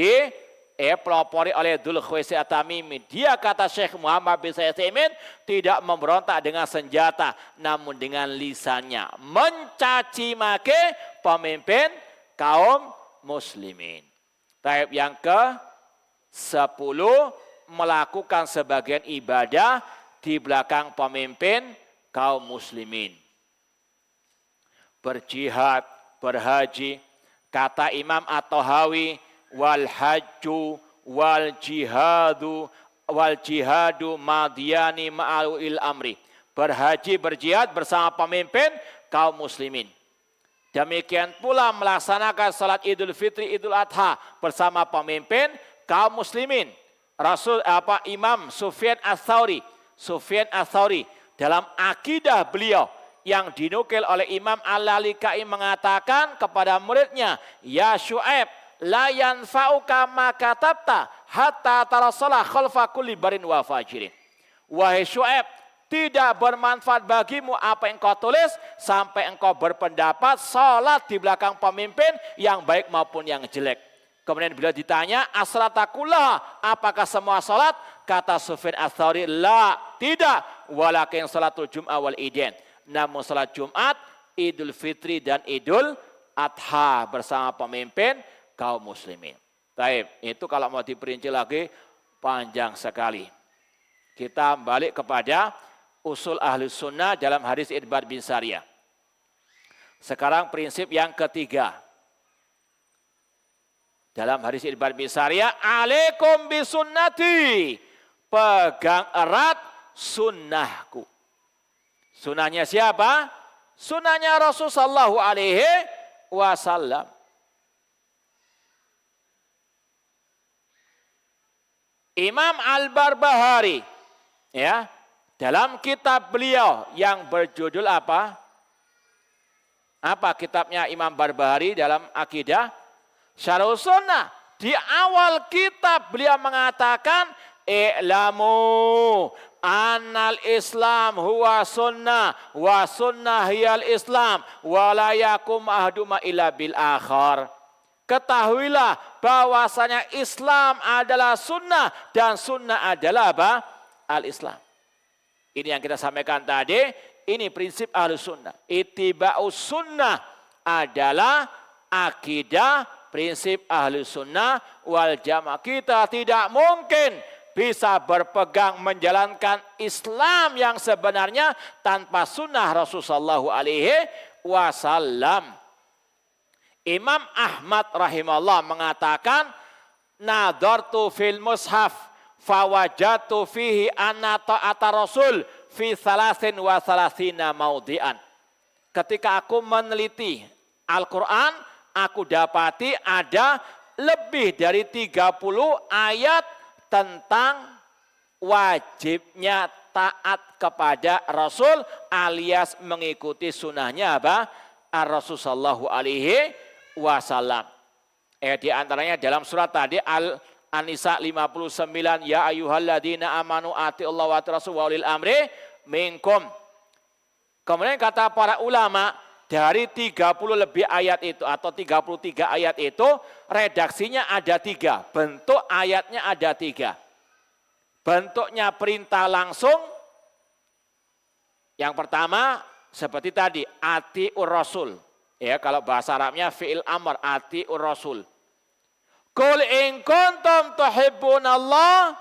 pelopori oleh Dzul Khuwaisirah At-Tamimi. Dia kata Syekh Muhammad bin Shalih Al-Utsaimin tidak memberontak dengan senjata, namun dengan lisannya mencaci maki pemimpin kaum muslimin. Taib yang ke-10, melakukan sebagian ibadah di belakang pemimpin kaum muslimin. Berjihad, berhaji, kata Imam At-Tahawi, wal hajju wal jihadu madiyani ma'alil amri. Berhaji, berjihad bersama pemimpin kaum muslimin. Demikian pula melaksanakan salat Idul Fitri, Idul Adha bersama pemimpin kaum muslimin. Imam Sufyan Ats-Tsauri dalam akidah beliau yang dinukil oleh Imam Al-Lalikai mengatakan kepada muridnya, "Ya Syu'aib, la yanfa'uka ma katabta hatta tarasalah khalfa kulli barin wa fajirin." Wahai Syu'aib, tidak bermanfaat bagimu apa yang kau tulis sampai engkau berpendapat salat di belakang pemimpin yang baik maupun yang jelek. Kemudian beliau ditanya, "As-salatakullah, apakah semua salat?" Kata Sufyan Ats-Tsauri, "La, tidak, walakin salatul Jum'ah wal Idain." Namun salat Jumat, Idul Fitri dan Idul Adha bersama pemimpin kaum muslimin. Baik, itu kalau mau diperinci lagi panjang sekali. Kita balik kepada usul ahli sunnah dalam hadis Irbad bin Sariyah. Sekarang prinsip yang ketiga. Dalam hadis Irbad bin Sariyah, "Alaikum bisunnati." Pegang erat sunnahku. Sunnahnya siapa? Sunnahnya Rasulullah sallallahu alaihi wasallam. Imam Al-Barbahari dalam kitab beliau yang berjudul apa? Apa kitabnya Imam Barbahari dalam akidah? Syarh Sunnah. Di awal kitab beliau mengatakan, "I'lamu annal Islam huwa sunnah wa sunnah hiyal Islam wa la yakum ahduma illa bil akhar." Ketahuilah bahwasanya Islam adalah sunnah dan sunnah adalah apa? Al-Islam. Ini yang kita sampaikan tadi, ini prinsip ahlu sunnah. Ittiba'us sunnah adalah akidah prinsip ahlu sunnah wal jamaah. Kita tidak mungkin bisa berpegang menjalankan Islam yang sebenarnya tanpa sunnah Rasulullah SAW. Imam Ahmad rahimahullah mengatakan, "Nadartu fil mushaf fawajatu fihi anna ta'ata rasul fi 33 maudhi'an." Ketika aku meneliti Al-Quran, aku dapati ada lebih dari 30 ayat tentang wajibnya taat kepada Rasul alias mengikuti sunnahnya apa? Ar-Rasul sallallahu alaihi wasallam. Di antaranya dalam surat tadi An-Nisa 59, "Ya ayyuhalladzina amanu atiullaha wa rasul wa ulil amri minkum." Kemudian kata para ulama, dari 30 lebih ayat itu atau 33 ayat itu, redaksinya ada 3. Bentuk ayatnya ada 3. Bentuknya perintah langsung. Yang pertama, seperti tadi, ati'ur rasul. Ya, kalau bahasa Arabnya fi'il amr, ati'ur rasul. Qul in kuntum tuhibbunallah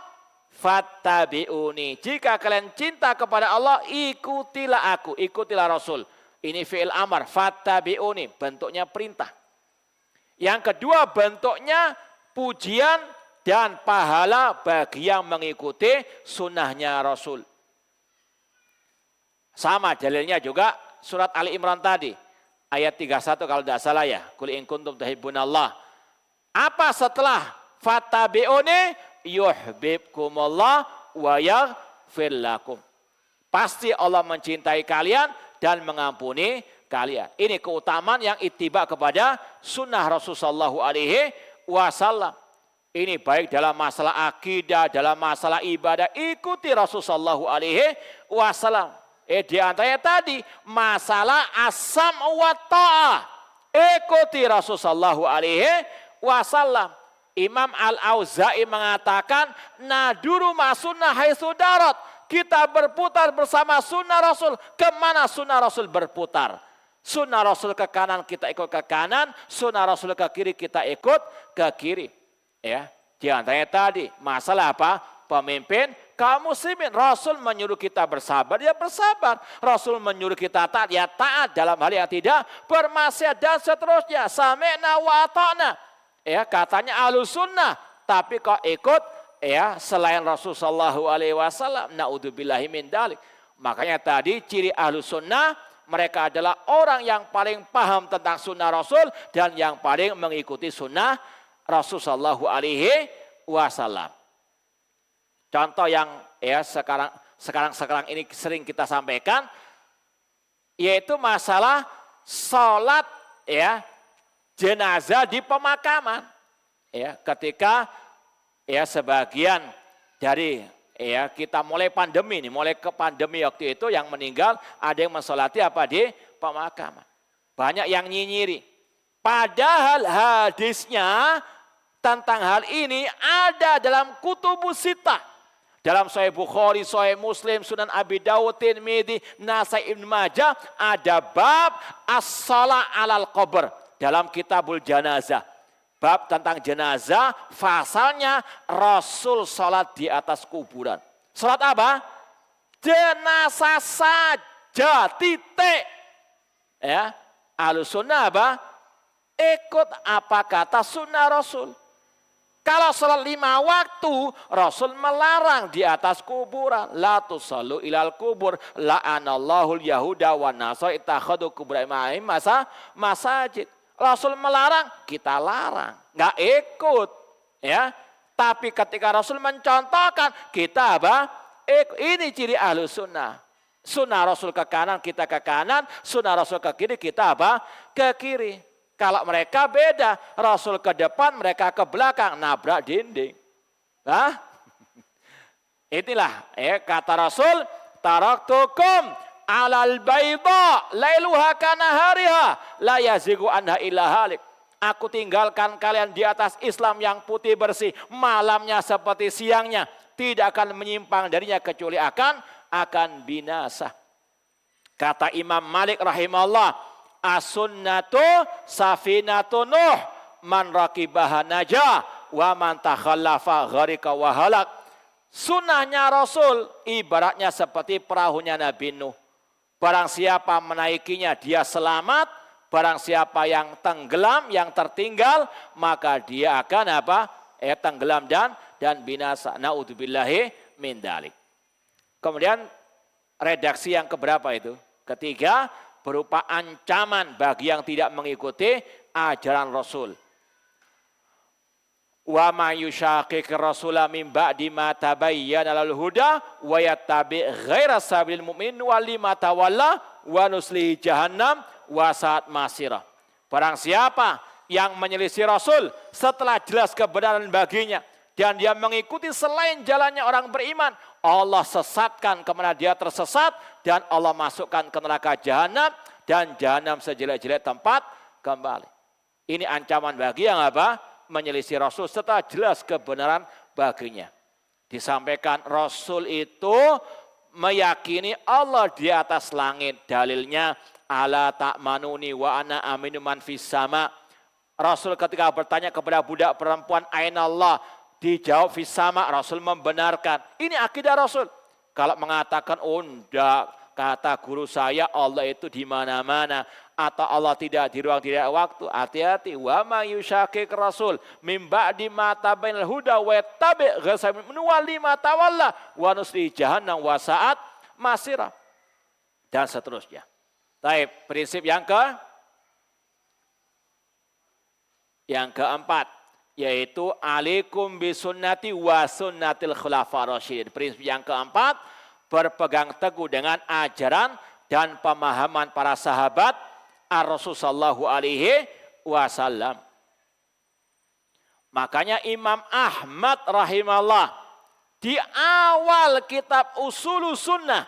fattabi'uni. Jika kalian cinta kepada Allah, ikutilah aku, ikutilah Rasul. Ini fi'il amar, fattabi'uni, bentuknya perintah. Yang kedua bentuknya pujian dan pahala bagi yang mengikuti sunnahnya Rasul. Sama dalilnya juga surat Ali Imran tadi. Ayat 31 kalau tidak salah ya. Qul in kuntum tuhibbunallah. Apa setelah fattabi'uni yuhibbukumullah wa yaghfir lakum. Pasti Allah mencintai kalian dan mengampuni kalian. Ini keutamaan yang ittiba kepada sunnah Rasulullah SAW. Ini baik dalam masalah akidah, dalam masalah ibadah, ikuti Rasulullah SAW. Di antaranya tadi masalah asam wa ta'ah. Ikuti Rasulullah SAW. Imam Al-Auza'i mengatakan, naduru ma sunnah haitsu darat. Kita berputar bersama sunnah Rasul. Kemana sunnah Rasul berputar? Sunnah Rasul ke kanan, kita ikut ke kanan. Sunnah Rasul ke kiri, kita ikut ke kiri. Ya, di antaranya tadi masalah apa? Pemimpin kaum muslimin. Rasul menyuruh kita bersabar, ya bersabar. Rasul menyuruh kita taat, ya taat dalam hal yang tidak bermaksiat dan seterusnya. Sami'na wa ata'na. Ya, katanya ahlus sunnah, tapi kok ikut ya selain Rasulullah SAW. Naudzubillahi min dzalik. Makanya tadi ciri ahlus sunnah, mereka adalah orang yang paling paham tentang sunnah Rasul dan yang paling mengikuti sunnah Rasulullah SAW. Contoh yang ya sekarang ini sering kita sampaikan, yaitu masalah sholat ya jenazah di pemakaman. Ya, ketika ya sebagian dari ya kita mulai pandemi ini, mulai ke pandemi waktu itu yang meninggal ada yang mensolati apa di pemakaman. Banyak yang nyinyiri. Padahal hadisnya tentang hal ini ada dalam kutubus sittah. Dalam Sahih Bukhari, Sahih Muslim, Sunan Abi Dawud, Tirmidzi, Nasai, Ibnu Majah ada bab as-shalah 'alal qabr dalam kitabul janazah. Bab tentang jenazah, pasalnya Rasul salat di atas kuburan. Salat apa? Jenazah saja, titik. Ya, Ahlus sunnah apa? Ikut apa kata sunnah Rasul. Kalau salat 5 waktu, Rasul melarang di atas kuburan. La tusallu ilal kubur, la'anallahu al-yahuda wa nasara ittakhadhu kubur masajid. Rasul melarang, kita larang, nggak ikut, ya. Tapi ketika Rasul mencontohkan, kita apa? Ini ciri ahlus sunnah. Sunnah Rasul ke kanan, kita ke kanan. Sunnah Rasul ke kiri, kita apa? Ke kiri. Kalau mereka beda, Rasul ke depan, mereka ke belakang, nabrak dinding. Hah? Inilah kata Rasul, taraktukum alal bayda lailuha kanahariha la yazigu anha illa halik. Aku tinggalkan kalian di atas Islam yang putih bersih, malamnya seperti siangnya, tidak akan menyimpang darinya kecuali akan binasa. Kata Imam Malik rahimahullah, as-sunnatu safinatu Nuh man raqibaha najah wa man takhallafa gharika wa halak. Sunnahnya Rasul ibaratnya seperti perahunya Nabi Nuh. Barang siapa menaikinya dia selamat, barang siapa yang tenggelam, yang tertinggal, maka dia akan apa? Tenggelam dan binasa. Naudzubillahi min dzalik. Kemudian redaksi yang keberapa itu? Ketiga, berupa ancaman bagi yang tidak mengikuti ajaran Rasul. Wa may yushaqiqir rasula min ba'di ma tabayyana lahul huda wa yattabi' ghaira sabilil mu'minin wa lima tawalla wa nuslihi jahannam wa sa'at masirah. Barang siapa yang menyelisih Rasul setelah jelas kebenaran baginya dan dia mengikuti selain jalannya orang beriman, Allah sesatkan kemana dia tersesat dan Allah masukkan ke neraka jahanam dan jahanam sejelek-jelek tempat kembali. Ini ancaman bagi yang apa? Menyelisih Rasul setelah jelas kebenaran baginya. Disampaikan Rasul itu meyakini Allah di atas langit. Dalilnya ala ta'manuni wa ana aminu man fis sama. Rasul ketika bertanya kepada budak perempuan aina Allah, dijawab fis sama, Rasul membenarkan. Ini akidah Rasul. Kalau mengatakan enggak, kata guru saya Allah itu di mana-mana atau Allah tidak di ruang tidak waktu, hati-hati. Wa ma yushaqiq rasul mim ba'di ma tabayyana huda wa yattabi' ghayra nuwalli ma tawalla wa nusli jahannam wa sa'at masira. Dan seterusnya. Baik, prinsip yang keempat yaitu alaikum bisunnati wa sunnatil khulafaur rasyidin. Prinsip yang keempat, berpegang teguh dengan ajaran dan pemahaman para sahabat Ar-Rasul sallallahu alaihi wasallam. Makanya Imam Ahmad rahimahullah di awal kitab Usulus Sunnah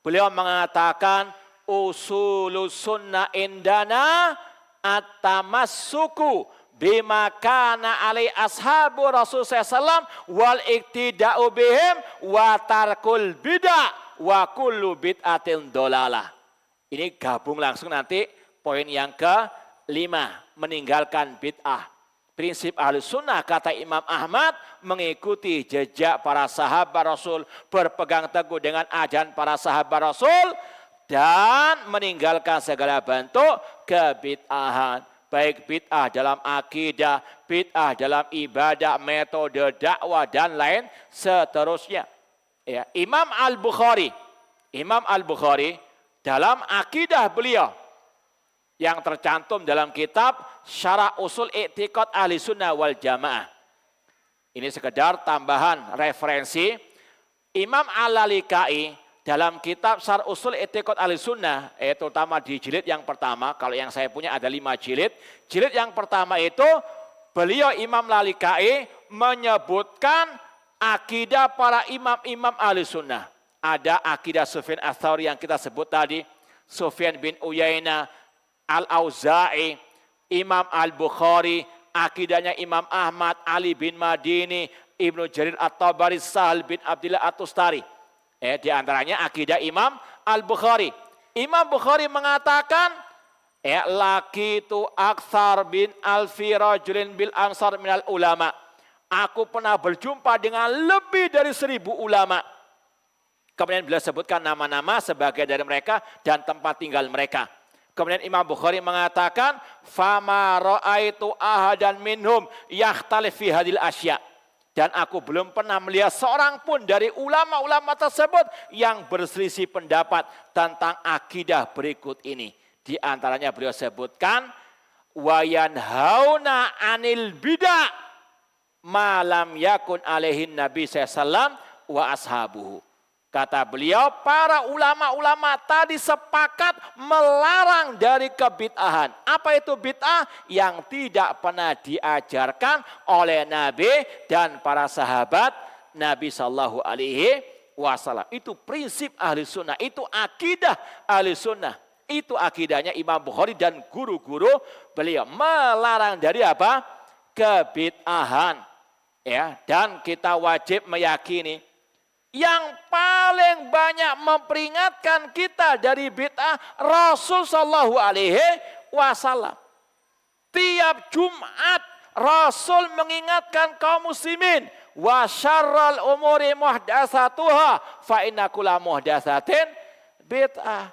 beliau mengatakan Usulus Sunnah indana at-tamassuku bima kana alai ashabu Rasul sallallahu wal iktida'u bihim wa tarkul bid'ah wa kullu bid'atin dolalah. Ini gabung langsung nanti poin yang kelima, meninggalkan bid'ah. Prinsip Ahlus Sunnah kata Imam Ahmad mengikuti jejak para sahabat Rasul, berpegang teguh dengan ajaran para sahabat Rasul dan meninggalkan segala bentuk kebid'ahan. Baik bid'ah dalam akidah, bid'ah dalam ibadah, metode dakwah dan lain seterusnya. Ya, Imam Al-Bukhari dalam akidah beliau yang tercantum dalam kitab Syarah Usul I'tiqad Ahli Sunnah wal Jamaah. Ini sekedar tambahan referensi. Imam Al-Lalikai dalam kitab Syarah Usul I'tiqad Ahli Sunnah, terutama di jilid yang pertama, kalau yang saya punya ada 5 jilid. Jilid yang pertama itu beliau Imam Lalikai menyebutkan akidah para imam-imam Ahli Sunnah. Ada akidah Sufyan Ats-Tsauri yang kita sebut tadi, Sufyan bin Uyainah, Al-Auza'i, Imam Al-Bukhari, akidahnya Imam Ahmad, Ali bin Madini, Ibnu Jarir At-Tabari, Sahal bin Abdillah At-Tustari. Di antaranya akidah Imam Al-Bukhari. Imam Bukhari mengatakan, laki itu aktsar bin alfi rajulin bil ansar minal ulama. Aku pernah berjumpa dengan lebih dari 1000 ulama. Kemudian beliau sebutkan nama-nama sebagai dari mereka dan tempat tinggal mereka. Kemudian Imam Bukhari mengatakan, fama ra'aitu ahadan minhum yakhtalif fi hadil asya. Dan aku belum pernah melihat seorang pun dari ulama-ulama tersebut yang berselisih pendapat tentang akidah berikut ini. Di antaranya beliau sebutkan, wayanhauna anil bid'ah malam yakun alaihin nabi sallallahu wa ashabuhu. Kata beliau, para ulama-ulama tadi sepakat melarang dari kebid'ahan. Apa itu bid'ah? Yang tidak pernah diajarkan oleh Nabi dan para sahabat Nabi sallallahu alaihi wasallam. Itu prinsip ahli sunnah, itu akidah ahli sunnah. Itu akidahnya Imam Bukhari dan guru-guru beliau. Melarang dari apa? Kebid'ahan. Ya, dan kita wajib meyakini yang paling banyak memperingatkan kita dari bid'ah Rasul sallallahu alaihi wasallam. Tiap Jumat Rasul mengingatkan kaum muslimin, wa syarrul umuri muhdatsatuha fa inna kulla muhdatsatin bid'ah.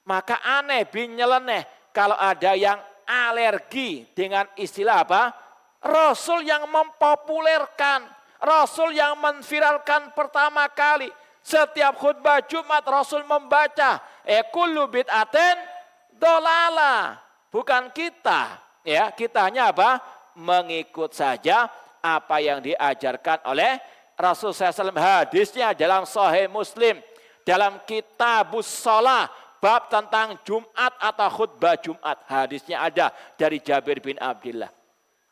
Maka aneh bin nyeleneh kalau ada yang alergi dengan istilah apa? Rasul yang mempopulerkan, Rasul yang menviralkan pertama kali. Setiap khutbah Jumat Rasul membaca kullu bid'atin dolalah. Bukan kita, ya, kita hanya apa? Mengikut saja apa yang diajarkan oleh Rasul SAW. Hadisnya dalam Sahih Muslim, dalam Kitabus Shalah, bab tentang Jumat atau khutbah Jumat. Hadisnya ada dari Jabir bin Abdullah.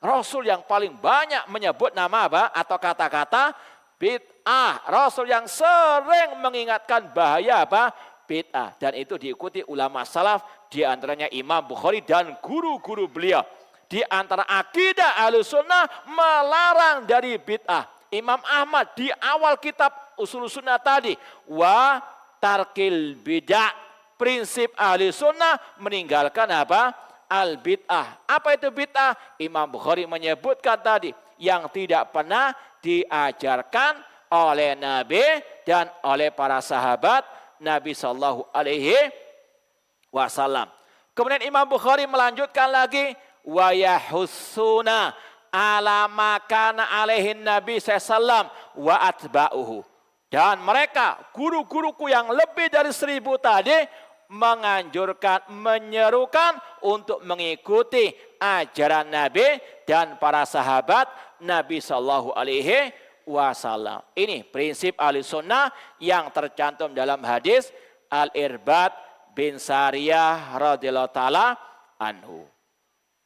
Rasul yang paling banyak menyebut nama apa? Atau kata-kata bid'ah. Rasul yang sering mengingatkan bahaya apa? Bid'ah. Dan itu diikuti ulama salaf, di antaranya Imam Bukhari dan guru-guru beliau. Di antara akidah Ahlussunnah melarang dari bid'ah. Imam Ahmad di awal kitab Ushul Sunnah tadi, wa tarkil bid'ah. Prinsip Ahlussunnah meninggalkan apa? Al-bid'ah. Apa itu bid'ah? Imam Bukhari menyebutkan tadi, yang tidak pernah diajarkan oleh Nabi dan oleh para sahabat Nabi Sallallahu Alaihi Wasallam. Kemudian Imam Bukhari melanjutkan lagi, wa yahussuna ala makana alaihin Nabi sallam wa atba'uhu. Dan mereka, guru-guruku yang lebih dari 1000 tadi, menganjurkan, menyerukan untuk mengikuti ajaran Nabi dan para sahabat Nabi Sallallahu Alaihi Wasallam. Ini prinsip Ahlussunnah yang tercantum dalam hadis Al-Irbad bin Sariyah radhiyallahu taala anhu.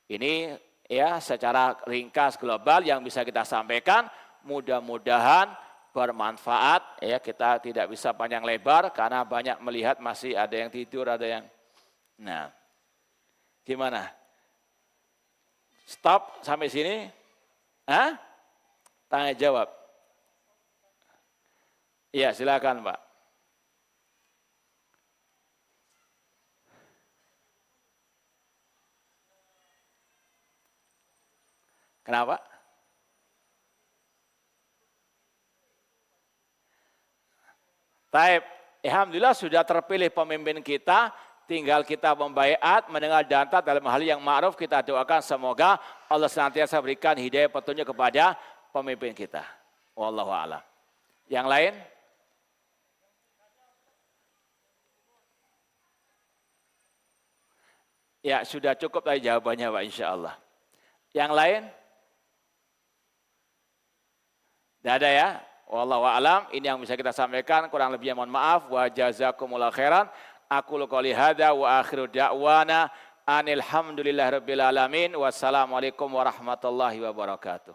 Ini ya secara ringkas global yang bisa kita sampaikan, mudah-mudahan bermanfaat. Ya, kita tidak bisa panjang lebar karena banyak melihat masih ada yang tidur, ada yang. Nah, gimana? Stop sampai sini? Hah? Tanya jawab. Iya, silakan, Pak. Kenapa? Taib, alhamdulillah sudah terpilih pemimpin kita, tinggal kita membaiat, mendengar dan taat dalam hal yang ma'ruf. Kita doakan semoga Allah senantiasa berikan hidayah petunjuk kepada pemimpin kita. Wallahu a'lam. Yang lain? Ya, sudah cukup tadi jawabannya Pak, insya Allah. Yang lain? Tidak ada ya? Wallahu a'lam. Ini yang bisa kita sampaikan, kurang lebihnya mohon maaf. Wa jazakumullah khairan. Aku qouli hadza wa akhiru da'wana anil hamdulillahirabbil alamin. Wassalamualaikum warahmatullahi wabarakatuh.